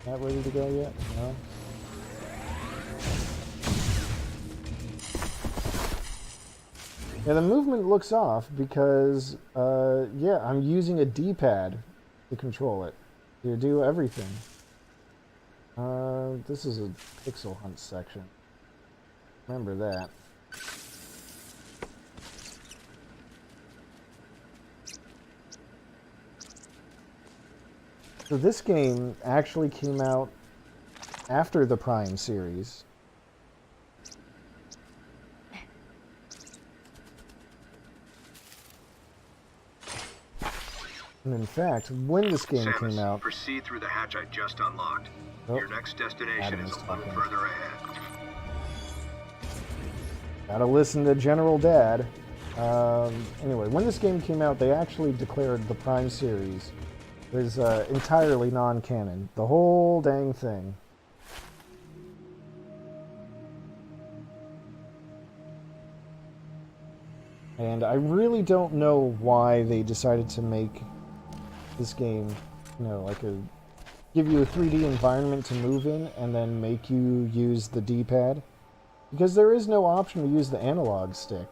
Not ready to go yet? No? Yeah, the movement looks off because, yeah, I'm using a D-pad to control it, to do everything. This is a pixel hunt section. Remember that. So this game actually came out after the Prime series. And in fact, when this game came out...
proceed through the hatch I just unlocked.
Oh,
Your next destination
Adam
is
is
a little
talking.
further ahead.
Gotta listen to General Dad. Anyway, when this game came out, they actually declared the Prime series was entirely non-canon. The whole dang thing. And I really don't know why they decided to make this game, you know, like give you a 3D environment to move in and then make you use the D-pad. Because there is no option to use the analog stick.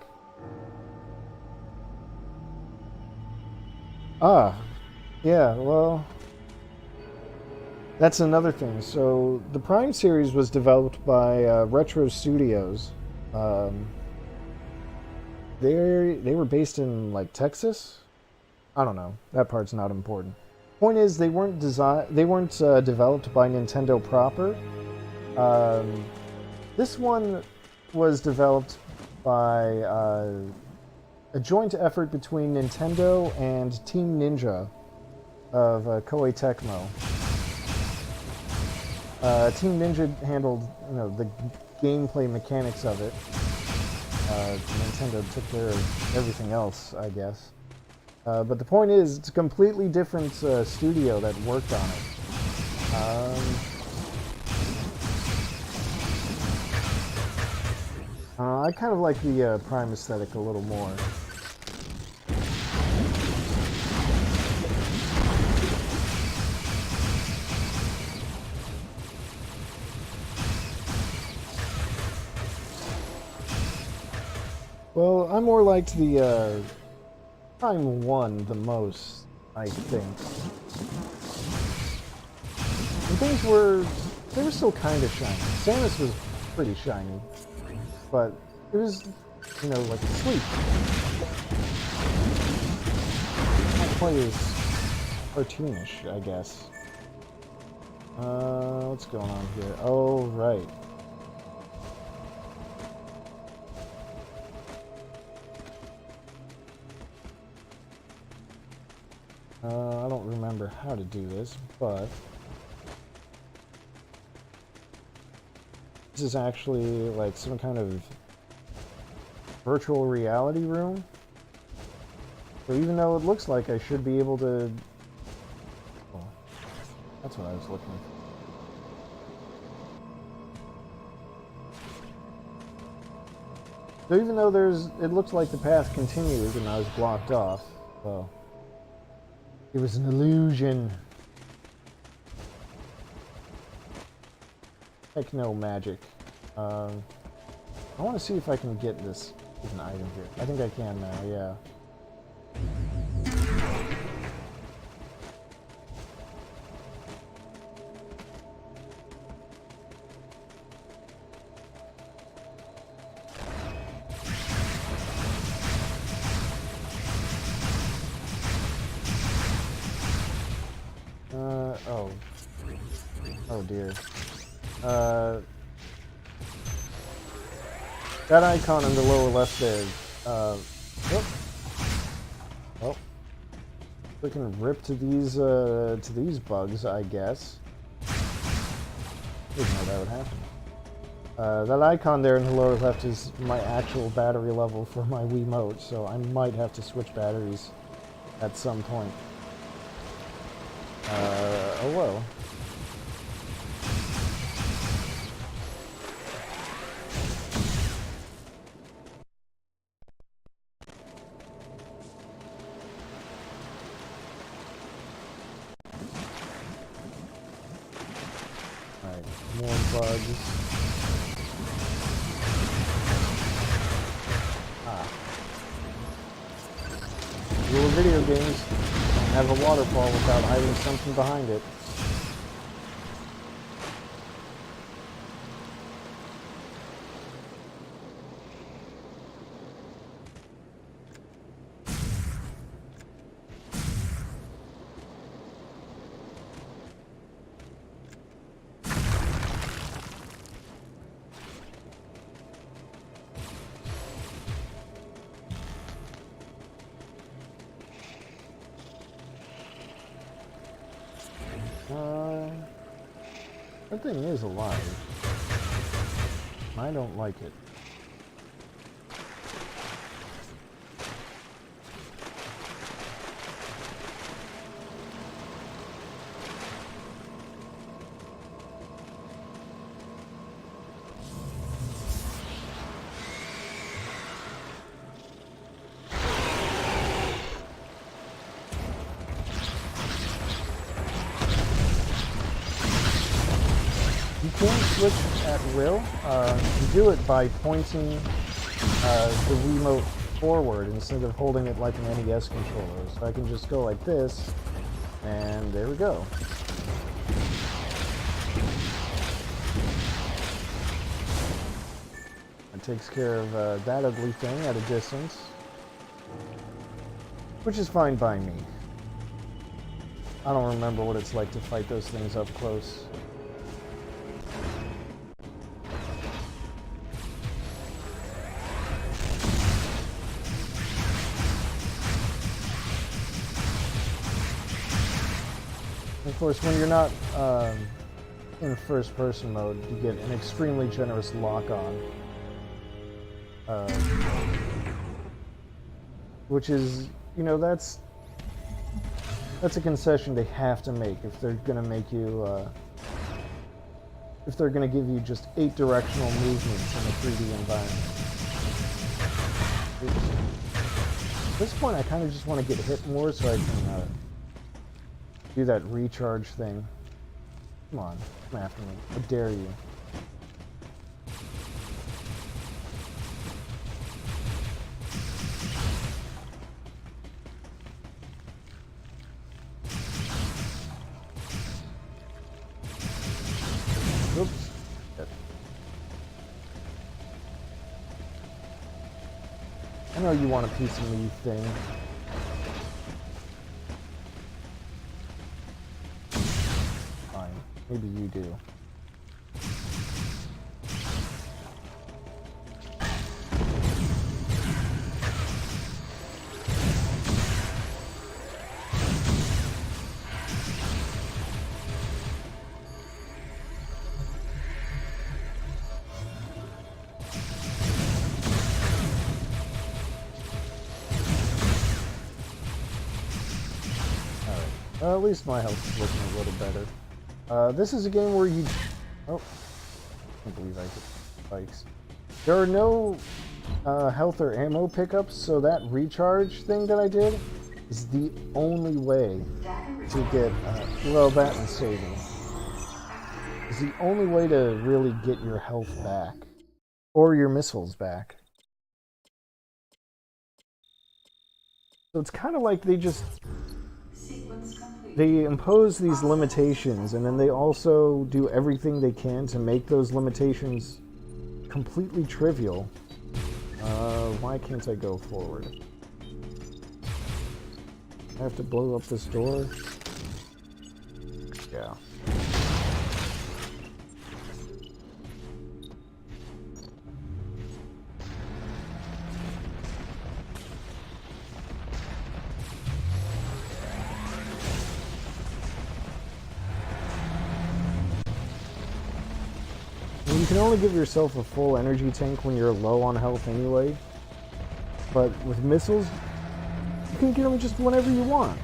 Ah, yeah, well, that's another thing. So the Prime series was developed by Retro Studios. They were based in like Texas. I don't know. That part's not important. Point is, they weren't developed by Nintendo proper. This one was developed by a joint effort between Nintendo and Team Ninja of Koei Tecmo. Team Ninja handled, you know, the gameplay mechanics of it. Nintendo took care of everything else, I guess. But the point is, it's a completely different studio that worked on it. I kind of like the Prime aesthetic a little more. Well, I more liked the Prime 1 the most, I think. And things were still kind of shiny. Samus was pretty shiny, but it was, you know, like asleep. Not quite as cartoonish, I guess. What's going on here? Oh, right. I don't remember how to do this, but this is actually like some kind of virtual reality room. So even though it looks like I should be able to... Oh, that's what I was looking for. So even though it looks like the path continues and I was blocked off, well, it was an illusion. Heck no, magic. I want to see if I can get this as an item here. I think I can now, yeah. Oh dear. That icon in the lower left there, oh. We can rip to these bugs, I guess. Didn't know that would happen. That icon there in the lower left is my actual battery level for my Wiimote, so I might have to switch batteries at some point. Oh well. Alright, more bugs. Ah. Rule of video games, don't have a waterfall without hiding something behind it. That thing is alive. I don't like it. You can switch at will. You do it by pointing the remote forward instead of holding it like an NES controller. So I can just go like this, and there we go. It takes care of that ugly thing at a distance, which is fine by me. I don't remember what it's like to fight those things up close. Of course, when you're not in first-person mode, you get an extremely generous lock-on, which is, you know, that's a concession they have to make if they're going to make you, if they're going to give you just 8 directional movements in a 3D environment. At this point, I kind of just want to get hit more so I can do that recharge thing. Come on, come after me. I dare you. Oops. Shit. I know you want a piece of me, thing. Maybe you do. Alright. At least my health is looking a little better. This is a game where you... Oh. I can't believe I hit spikes. There are no health or ammo pickups, so that recharge thing that I did is the only way to get... well, that and saving. Is the only way to really get your health back. Or your missiles back. So it's kind of like they just... They impose these limitations, and then they also do everything they can to make those limitations completely trivial. Why can't I go forward? I have to blow up this door? Yeah. You can only give yourself a full energy tank when you're low on health anyway. But with missiles, you can get them just whenever you want.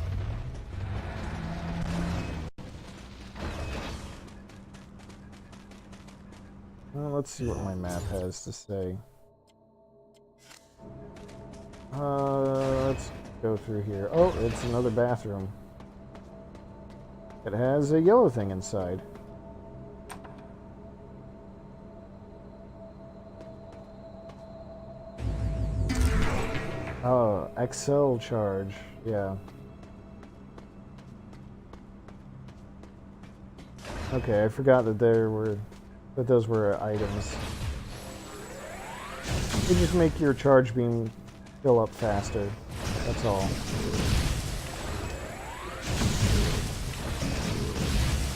Well, let's see what my map has to say. Let's go through here. Oh, it's another bathroom. It has a yellow thing inside. Oh, XL charge, yeah. Okay, I forgot that those were items. They just make your charge beam fill up faster. That's all.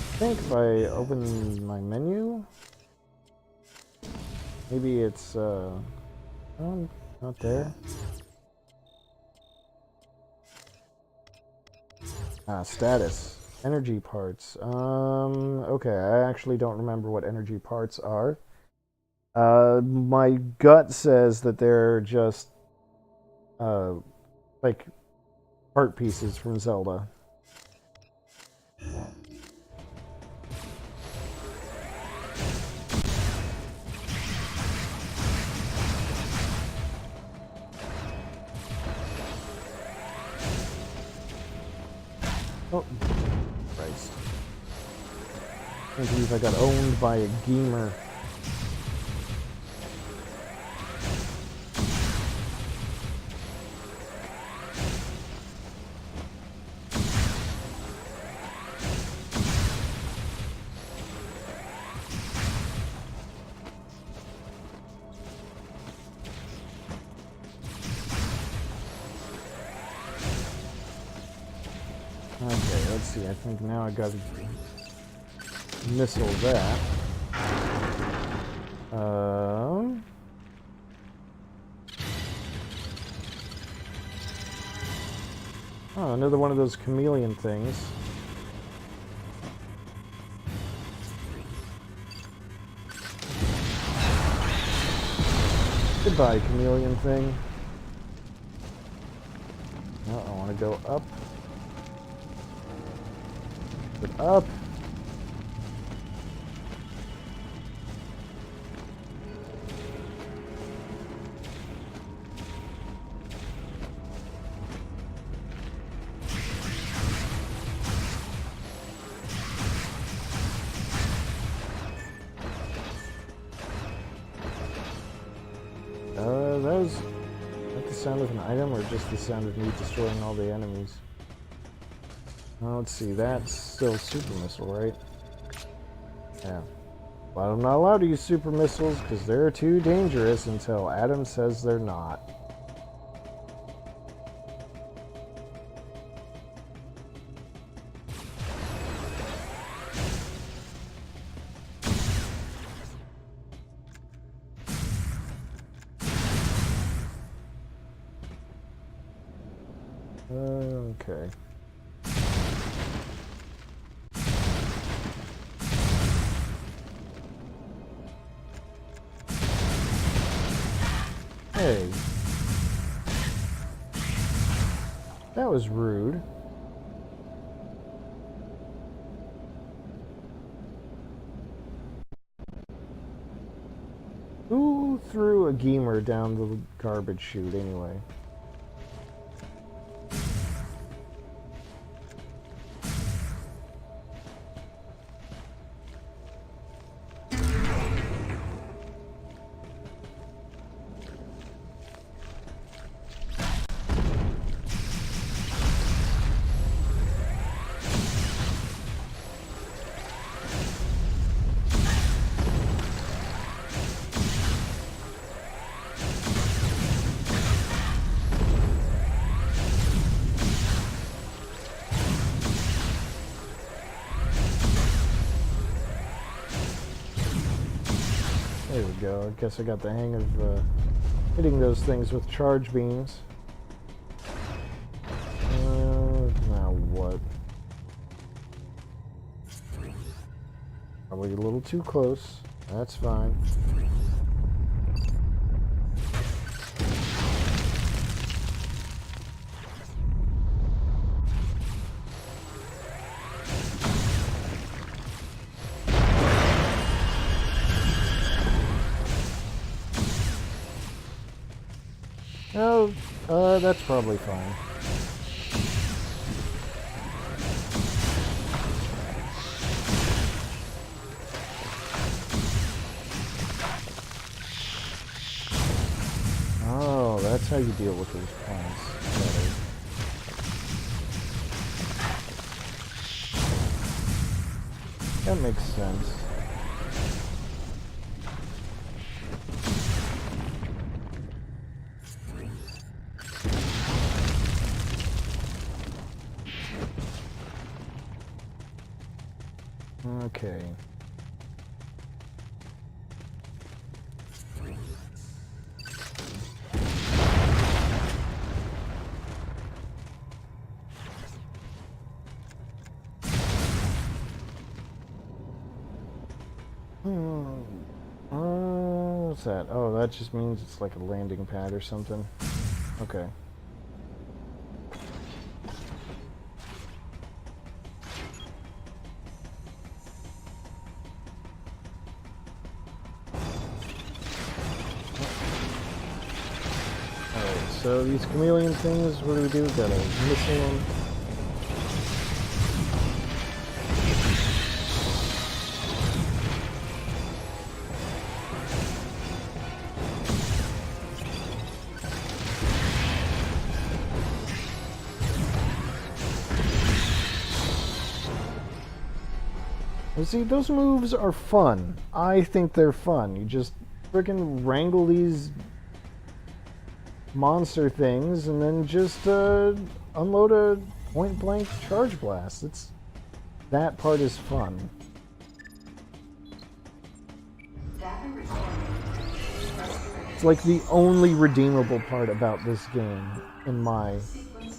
I think if I open my menu, maybe it's oh, not there. Status. Energy parts. Okay, I actually don't remember what energy parts are. My gut says that they're just, like, part pieces from Zelda. Oh, Christ. I can't believe I got owned by a gamer. Okay, let's see. I think now I got to missile that. Oh, another one of those chameleon things. Goodbye, chameleon thing. No, I want to go up. Up. That was like the sound of an item or just the sound of me destroying all the enemies? Let's see, that's still super missile, right? Yeah. But I'm not allowed to use super missiles because they're too dangerous until Adam says they're not. Okay. Hey. That was rude. Who threw a gamer down the garbage chute anyway? There we go. I guess I got the hang of hitting those things with charge beams. Now what? Probably a little too close. That's fine. Oh, that's probably fine. Oh, that's how you deal with those plants. That makes sense. Okay. What's that? Oh, that just means it's like a landing pad or something. Okay. Alright, so these chameleon things, what do we do? Got a missing one. See, those moves are fun. I think they're fun. You just freaking wrangle these monster things and then just unload a point-blank charge blast. That part is fun. It's like the only redeemable part about this game, in my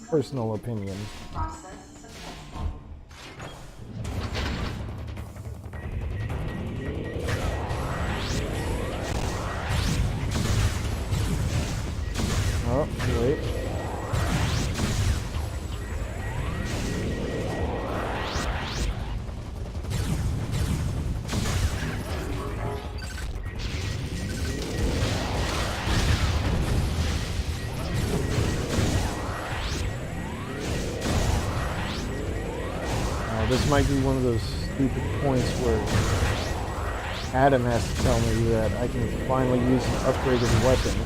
personal opinion. Oh, wait. Oh, this might be one of those stupid points where Adam has to tell me that I can finally use an upgraded weapon.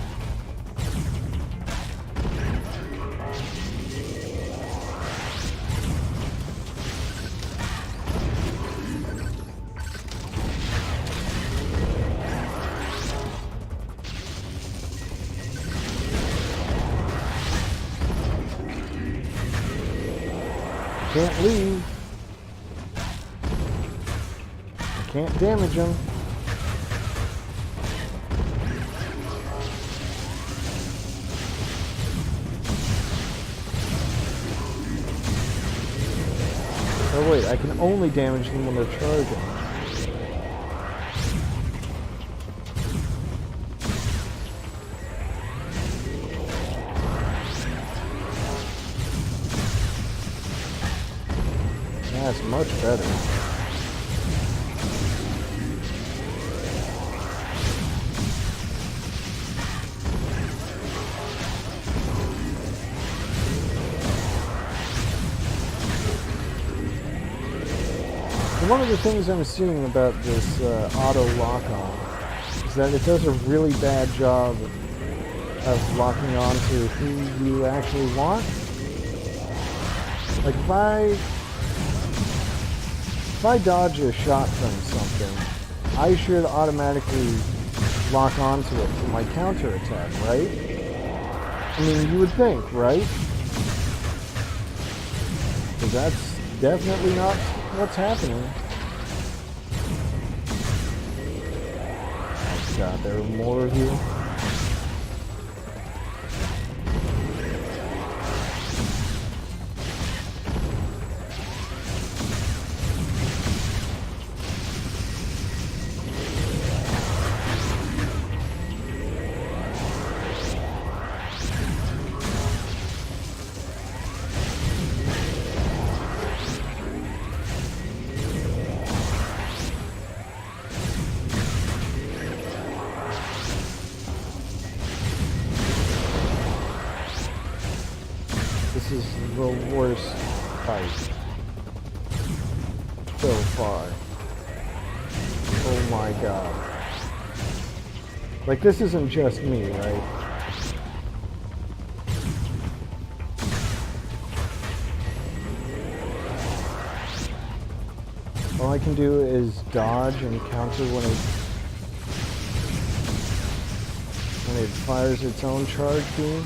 Can't leave. I can't damage him. Oh wait, I can only damage them when they're charging. That's much better. One of the things I'm seeing about this auto lock-on is that it does a really bad job of locking on to who you actually want. Like if I dodge a shot from something, I should automatically lock onto it for my counterattack, right? I mean, you would think, right? Because that's definitely not what's happening. Oh god, there are more of you. This is the worst fight so far. Oh my god. Like, this isn't just me, right? All I can do is dodge and counter when it fires its own charge beam.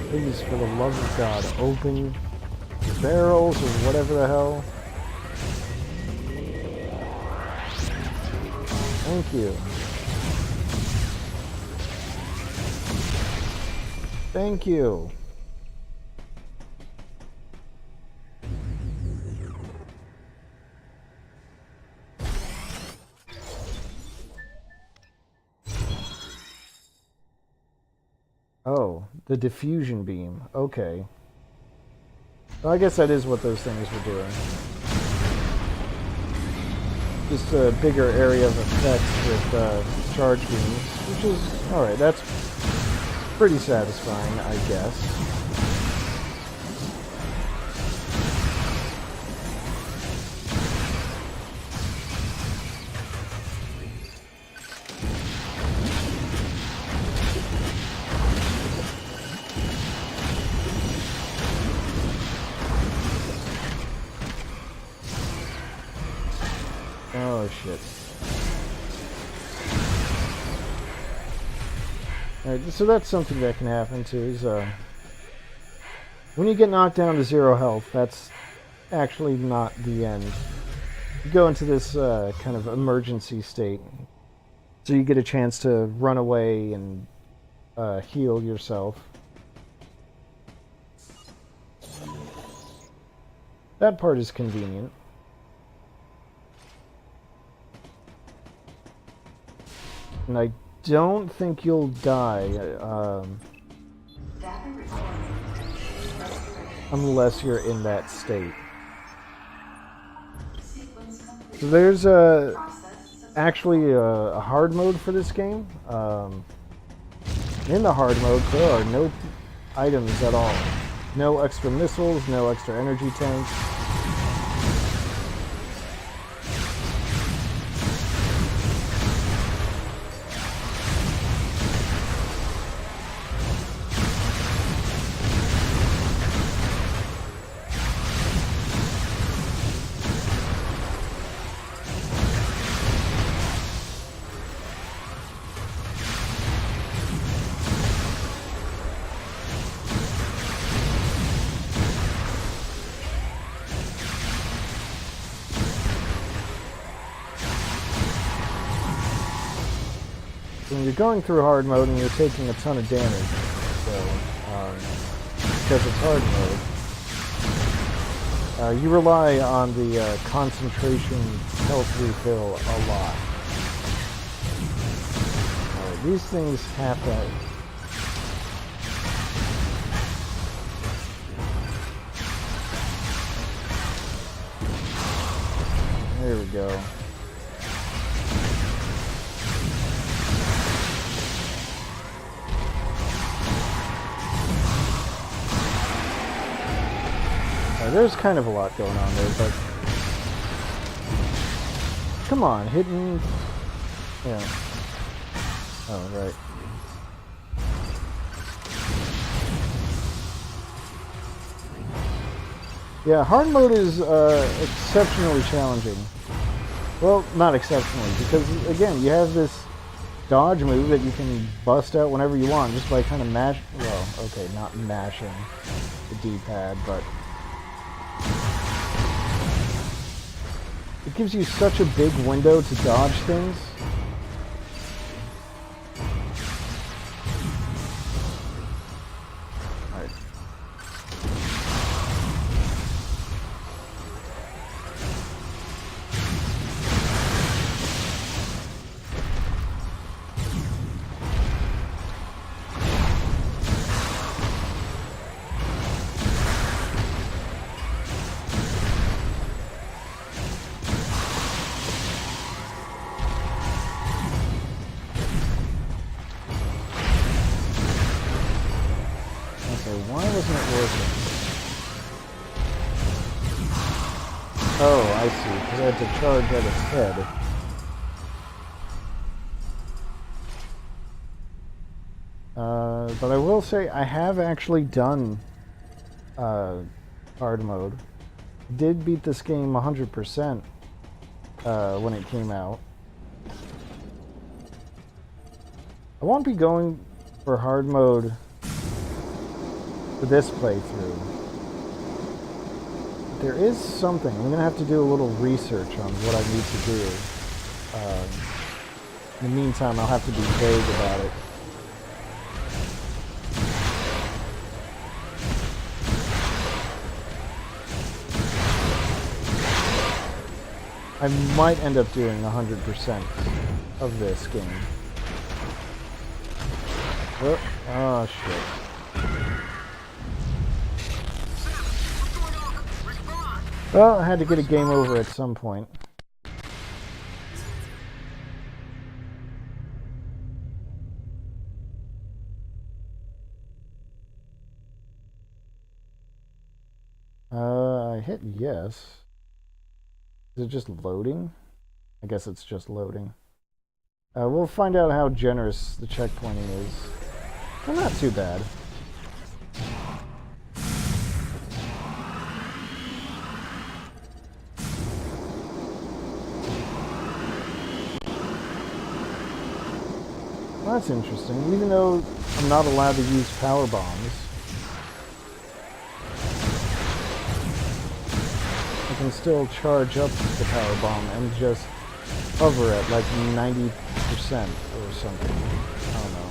Please, for the love of God, open the barrels or whatever the hell. Thank you. Thank you. Oh, the diffusion beam. Okay. Well, I guess that is what those things were doing. Just a bigger area of effect with charge beams, which is alright. That's pretty satisfying, I guess. Oh shit. Alright, so that's something that can happen too, is when you get knocked down to 0 health, that's actually not the end. You go into this kind of emergency state. So you get a chance to run away and heal yourself. That part is convenient. And I don't think you'll die unless you're in that state. So there's actually a hard mode for this game. In the hard mode, there are no items at all. No extra missiles, no extra energy tanks. When you're going through hard mode and you're taking a ton of damage, so because it's hard mode, you rely on the concentration health refill a lot. Alright, these things have that. There we go. There's kind of a lot going on there, but come on, hitting, yeah. Oh, right. Yeah, hard mode is exceptionally challenging. Well, not exceptionally, because again, you have this dodge move that you can bust out whenever you want, just by kind of well, okay, not mashing the D-pad, but it gives you such a big window to dodge things. Alright. had to charge at its head. But I will say I have actually done hard mode. Did beat this game 100% when it came out. I won't be going for hard mode for this playthrough. But there is something. I'm going to have to do a little research on what I need to do. In the meantime, I'll have to be vague about it. I might end up doing 100% of this game. Oh shit. Well, I had to get a game over at some point. I hit yes. Is it just loading? I guess it's just loading. We'll find out how generous the checkpointing is. Well, not too bad. Well, that's interesting. Even though I'm not allowed to use power bombs, I can still charge up the power bomb and just hover at like 90% or something. I don't know.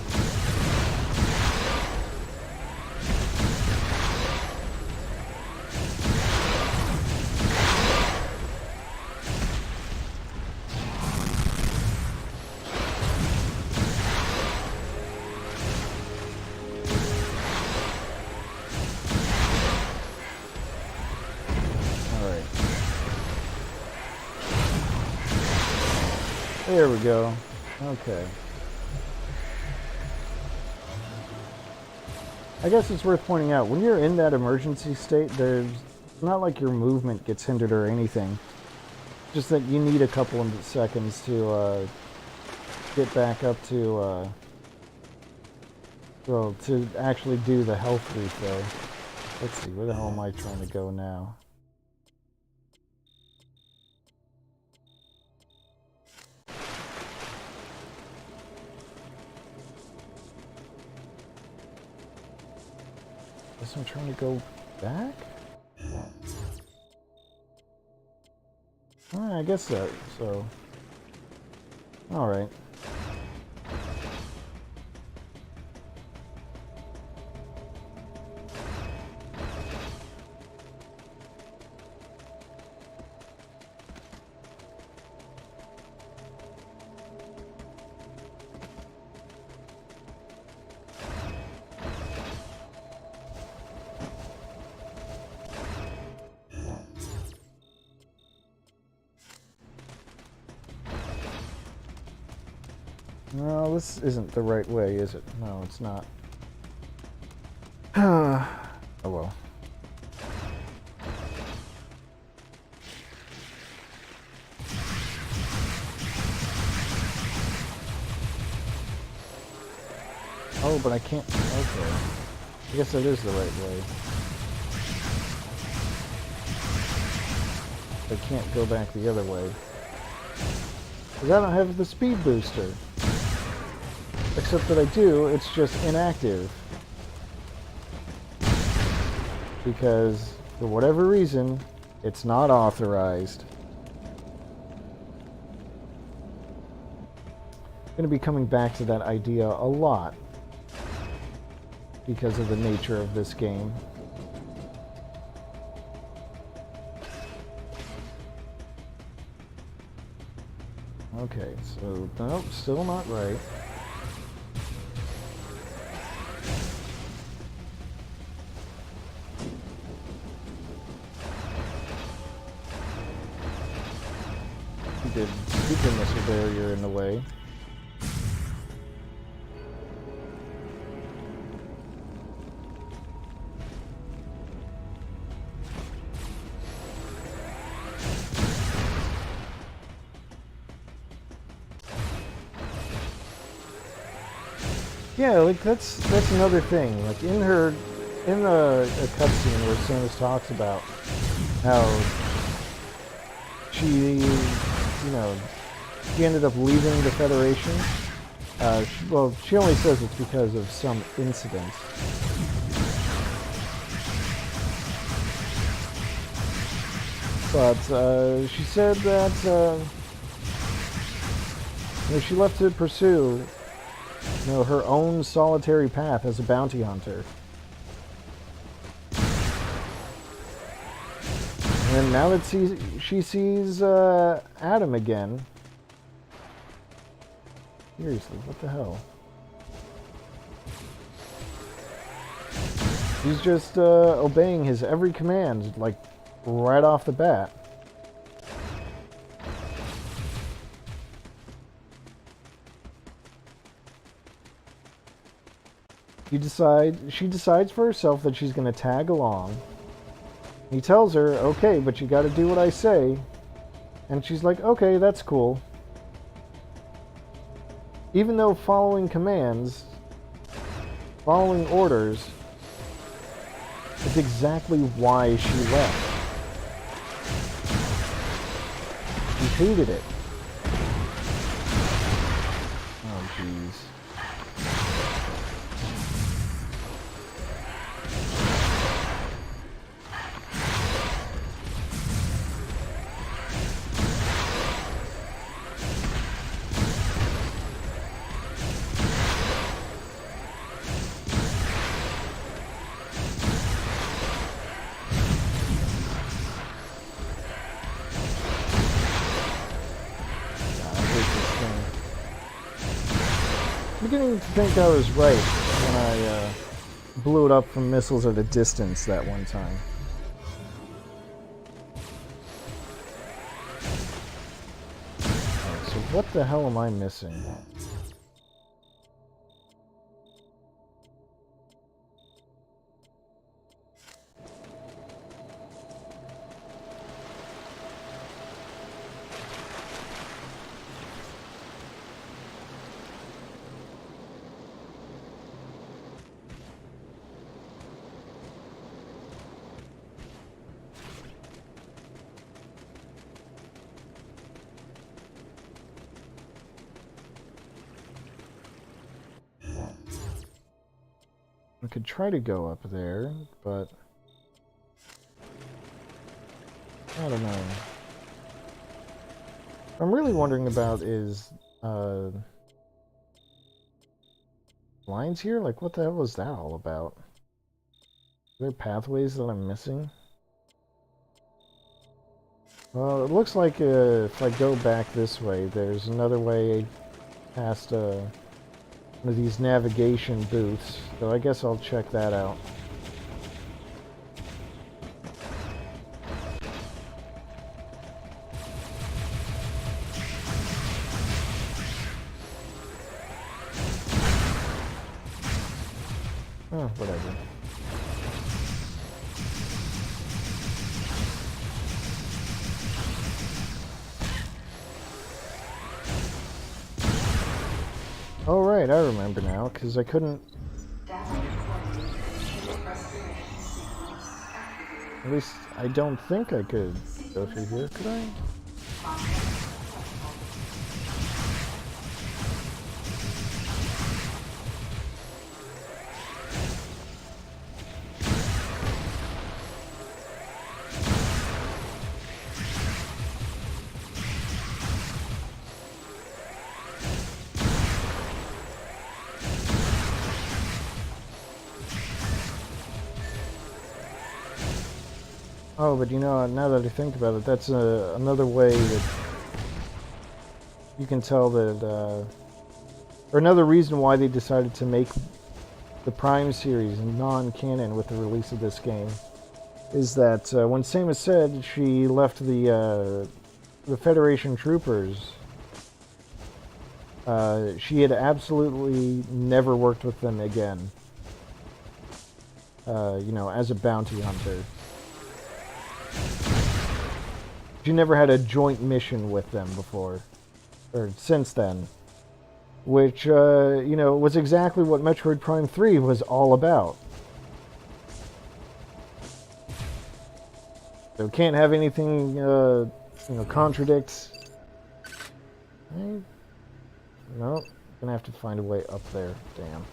There we go. Okay. I guess it's worth pointing out, when you're in that emergency state, it's not like your movement gets hindered or anything. Just that you need a couple of seconds to get back up to, well, to actually do the health refill. Let's see, where the hell am I trying to go now? Guess I'm trying to go back? I guess so. Alright. No, this isn't the right way, is it? No, it's not. Oh well. Oh, but I can't. Okay. I guess that is the right way. I can't go back the other way. Because I don't have the speed booster. Except that I do, it's just inactive. Because, for whatever reason, it's not authorized. I'm going to be coming back to that idea a lot. Because of the nature of this game. Okay, so, nope, still not right. Did super missile barrier in the way. Yeah, like that's another thing. Like in a cutscene where Samus talks about how she, she ended up leaving the Federation. She only says it's because of some incident. But she said that she left to pursue her own solitary path as a bounty hunter. And now that she sees Adam again. Seriously, what the hell? He's just obeying his every command, like, right off the bat. She decides for herself that she's going to tag along. He tells her, okay, but you got to do what I say. And she's like, okay, that's cool. Even though following commands, following orders, is exactly why she left. She hated it. Oh, jeez. I'm beginning to think I was right when I blew it up from missiles at a distance that one time. Alright, so what the hell am I missing? I could try to go up there, but I don't know. What I'm really wondering about is lines here? Like, what the hell is that all about? Are there pathways that I'm missing? Well, it looks like if I go back this way, there's another way past one of these navigation booths, so I guess I'll check that out. Oh, whatever. Oh right, I remember now, because I couldn't... At least, I don't think I could go through here, could I? Oh, but you know, now that I think about it, that's another way that you can tell that, or another reason why they decided to make the Prime series non-canon with the release of this game, is that when Samus said she left the Federation troopers, she had absolutely never worked with them again, you know, as a bounty hunter. She never had a joint mission with them before, or since then. which, you know, was exactly what Metroid Prime 3 was all about. So can't have anything, you know, contradicts. No, gonna have to find a way up there. Damn.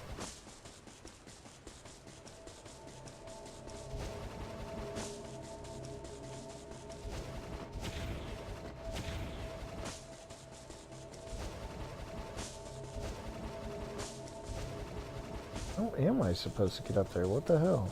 How am I supposed to get up there? What the hell?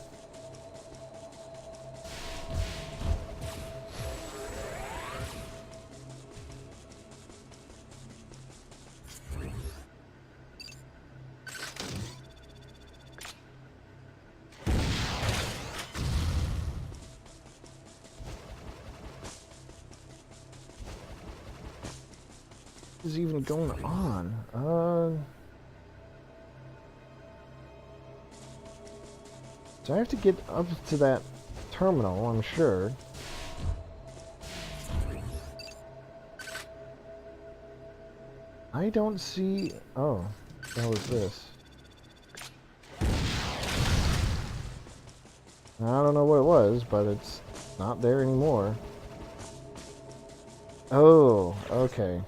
What is even going on? So I have to get up to that terminal, I'm sure. I don't see... Oh, what was this? I don't know what it was, but it's not there anymore. Oh, okay.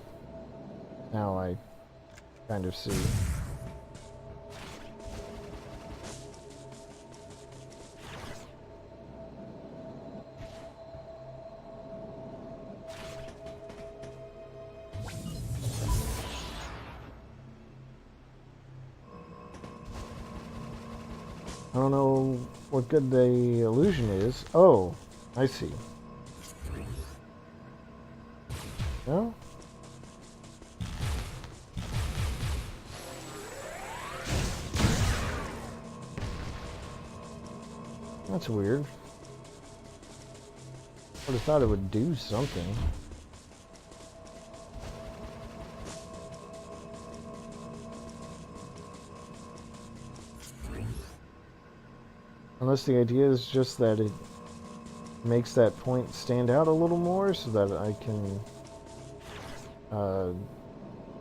Now I kind of see. I don't know what good the illusion is. Oh, I see. No? That's weird. I would have thought it would do something. Unless the idea is just that it makes that point stand out a little more so that I can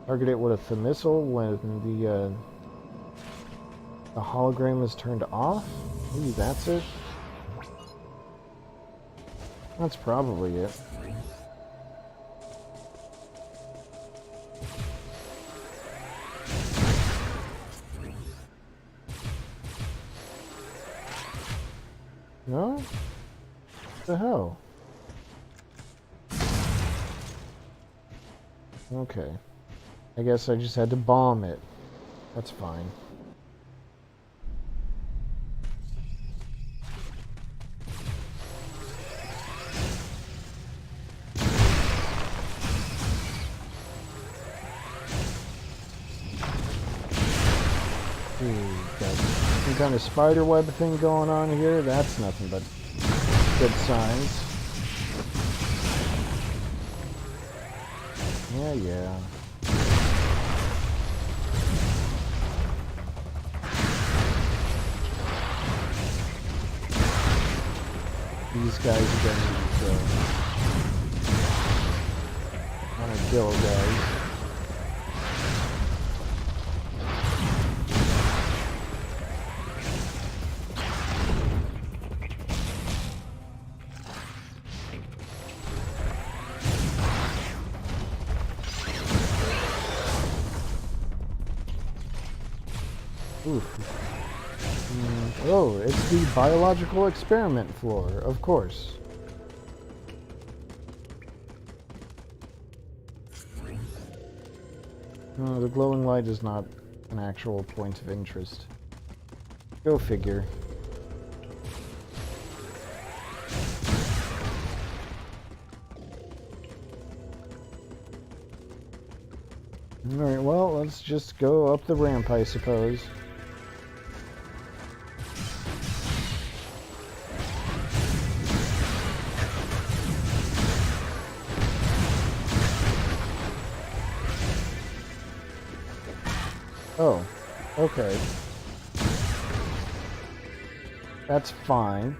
target it with a missile when the hologram is turned off. Maybe that's it. That's probably it. No? What the hell? Okay. I guess I just had to bomb it. That's fine. Got some kind of spider web thing going on here. That's nothing but good signs. Yeah. These guys are gonna need to kill guys. Oh, it's the biological experiment floor, of course. No, the glowing light is not an actual point of interest. Go figure. Alright, well, let's just go up the ramp, I suppose. Oh, okay. That's fine.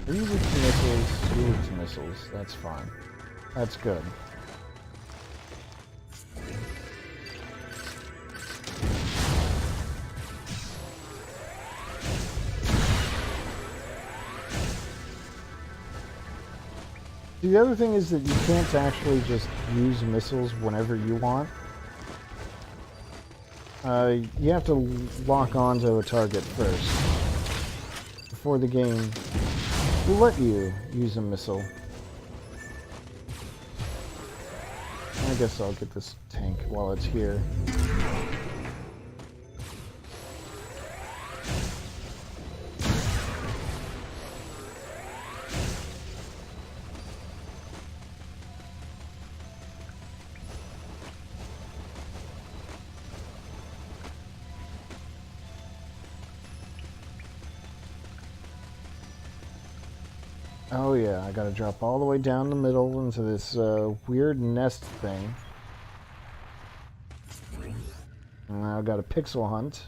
Are you weak to missiles? You're weak to missiles. That's fine. That's good. The other thing is that you can't actually just use missiles whenever you want. You have to lock onto a target first before the game will let you use a missile. I guess I'll get this tank while it's here. Oh yeah, I gotta drop all the way down the middle into this weird nest thing. And now I've got a pixel hunt.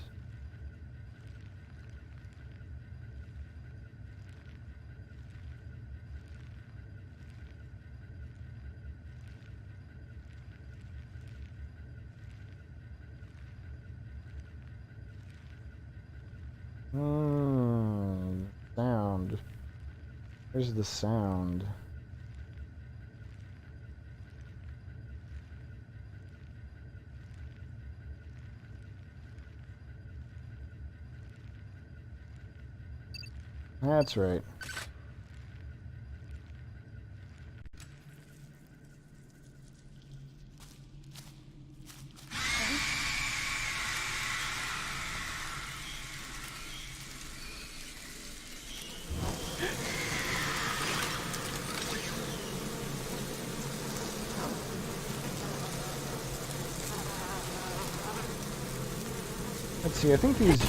Sound. Where's the sound? That's right. Let's see, I think these...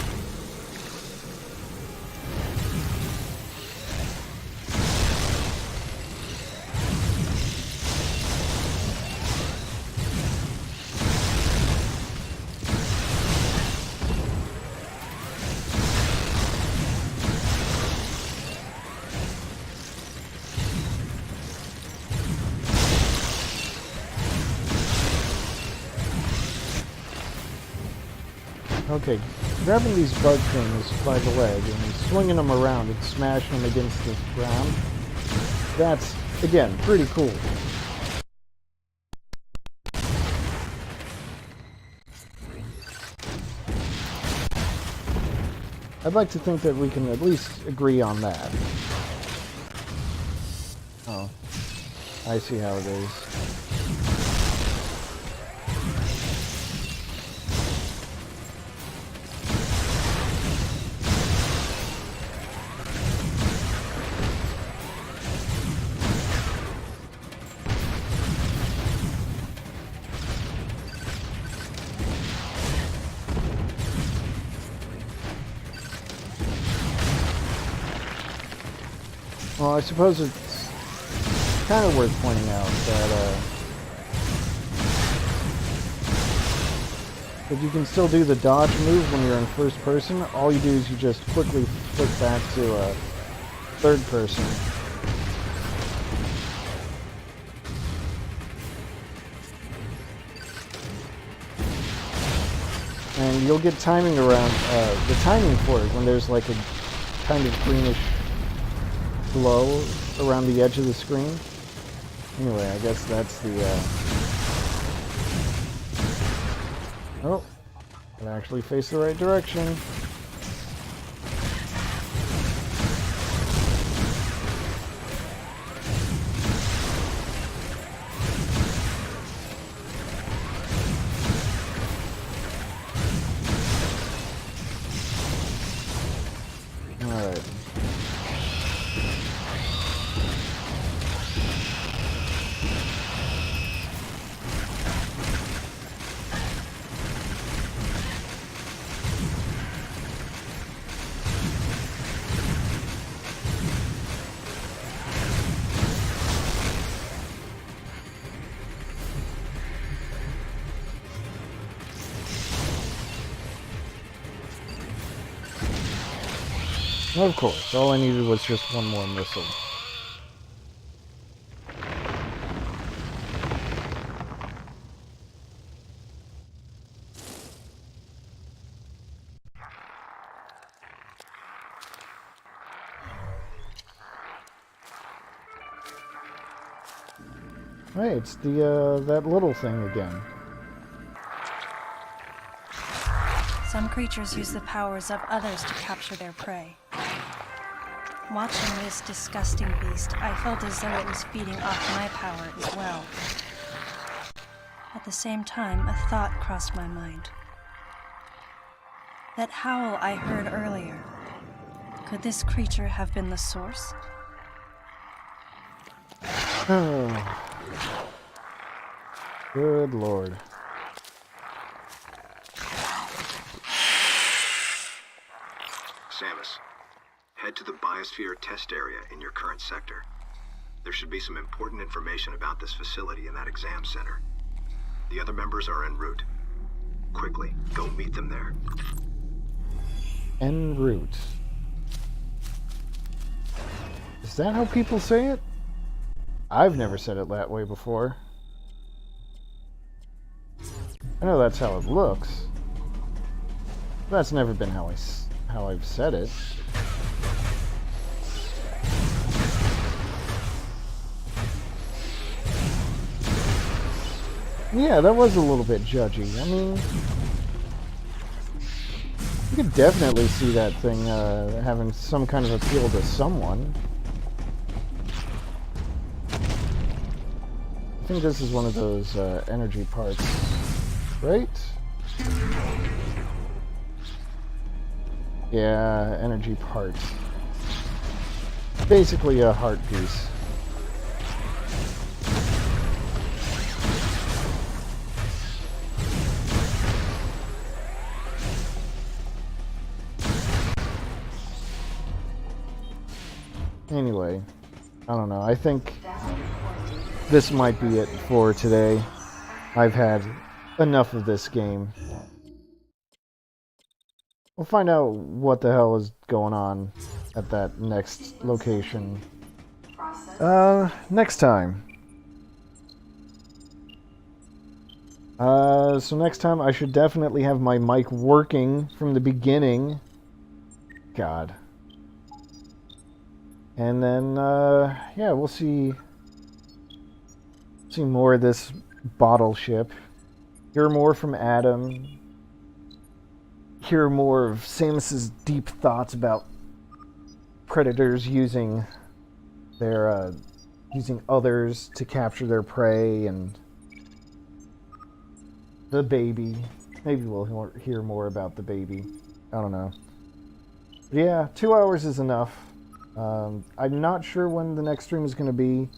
Okay, grabbing these bug things by the leg and swinging them around and smashing them against the ground, that's, again, pretty cool. I'd like to think that we can at least agree on that. Oh, I see how it is. Well, I suppose it's kind of worth pointing out that you can still do the dodge move when you're in first person. All you do is you just quickly flick back to third person. And you'll get timing around, the timing for it when there's like a kind of greenish glow around the edge of the screen. Anyway, I guess that's the oh, it actually faced the right direction. Alright. Of course, all I needed was just one more missile. Hey, it's the, that little thing again.
Some creatures use the powers of others to capture their prey. Watching this disgusting beast, I felt as though it was feeding off my power as well. At the same time, a thought crossed my mind. That howl I heard earlier, could this creature have been the source?
Oh. Good lord.
Samus, head to the biosphere test area in your current sector. There should be some important information about this facility in that exam center. The other members are en route. Quickly, go meet them there.
En route. Is that how people say it? I've never said it that way before. I know that's how it looks. But that's never been how I've said it. Yeah, that was a little bit judgy. I mean, you could definitely see that thing having some kind of appeal to someone. I think this is one of those energy parts, right? Yeah, energy parts. Basically a heart piece. Anyway, I don't know. I think this might be it for today. I've had enough of this game. We'll find out what the hell is going on at that next location. Next time. So next time I should definitely have my mic working from the beginning. God. And then, yeah, we'll see more of this bottle ship. Hear more from Adam. Hear more of Samus's deep thoughts about predators using their, using others to capture their prey, and the baby. Maybe we'll hear more about the baby. I don't know. But yeah, 2 hours is enough. I'm not sure when the next stream is going to be,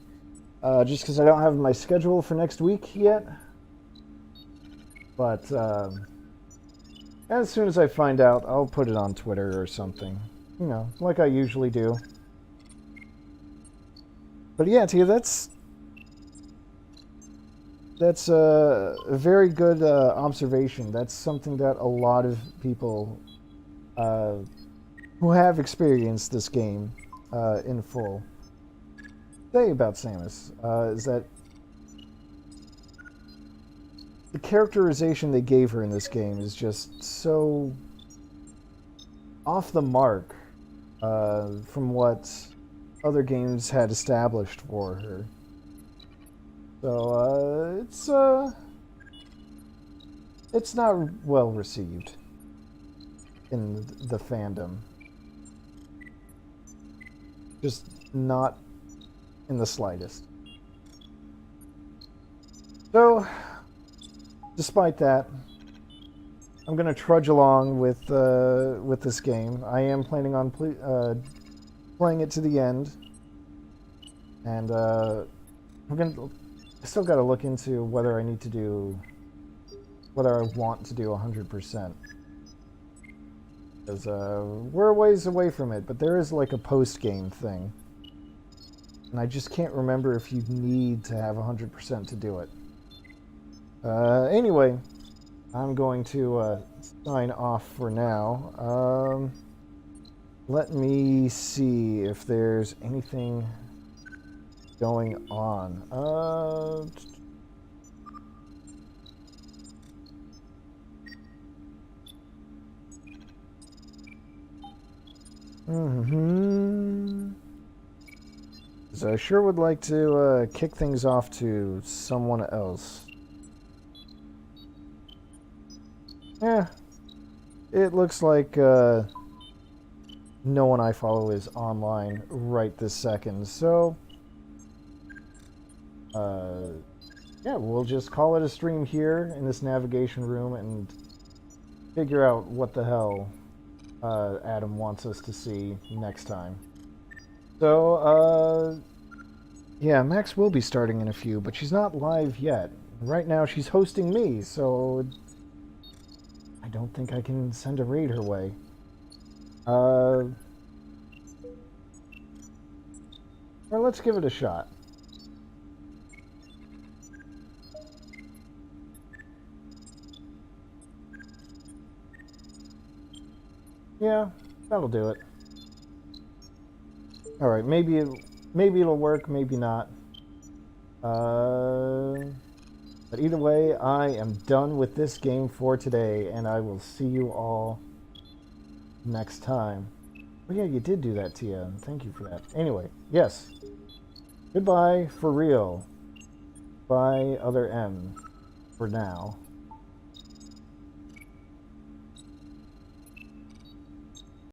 just because I don't have my schedule for next week yet. But as soon as I find out, I'll put it on Twitter or something. You know, like I usually do. But yeah, Tia, that's a very good observation. That's something that a lot of people who have experienced this game in full say about Samus, is that the characterization they gave her in this game is just so off the mark from what other games had established for her. So it's not well received in the fandom. Just not in the slightest. So, despite that, I'm gonna trudge along with this game. I am planning on playing it to the end, and I still got to look into whether I want to do 100%. Because we're a ways away from it, but there is like a post-game thing. And I just can't remember if you need to have 100% to do it. Anyway, I'm going to sign off for now. let me see if there's anything going on. So I sure would like to kick things off to someone else. Yeah, it looks like no one I follow is online right this second, so yeah, we'll just call it a stream here in this navigation room and figure out what the hell Adam wants us to see next time. So, yeah, Max will be starting in a few, but she's not live yet. Right now she's hosting me, so I don't think I can send a raid her way. Well, let's give it a shot. Yeah, that'll do it. Alright, maybe it'll work, maybe not. But either way, I am done with this game for today, and I will see you all next time. Oh yeah, you did do that, Tia. Thank you for that. Anyway, yes. Goodbye for real. Bye, other M. For now.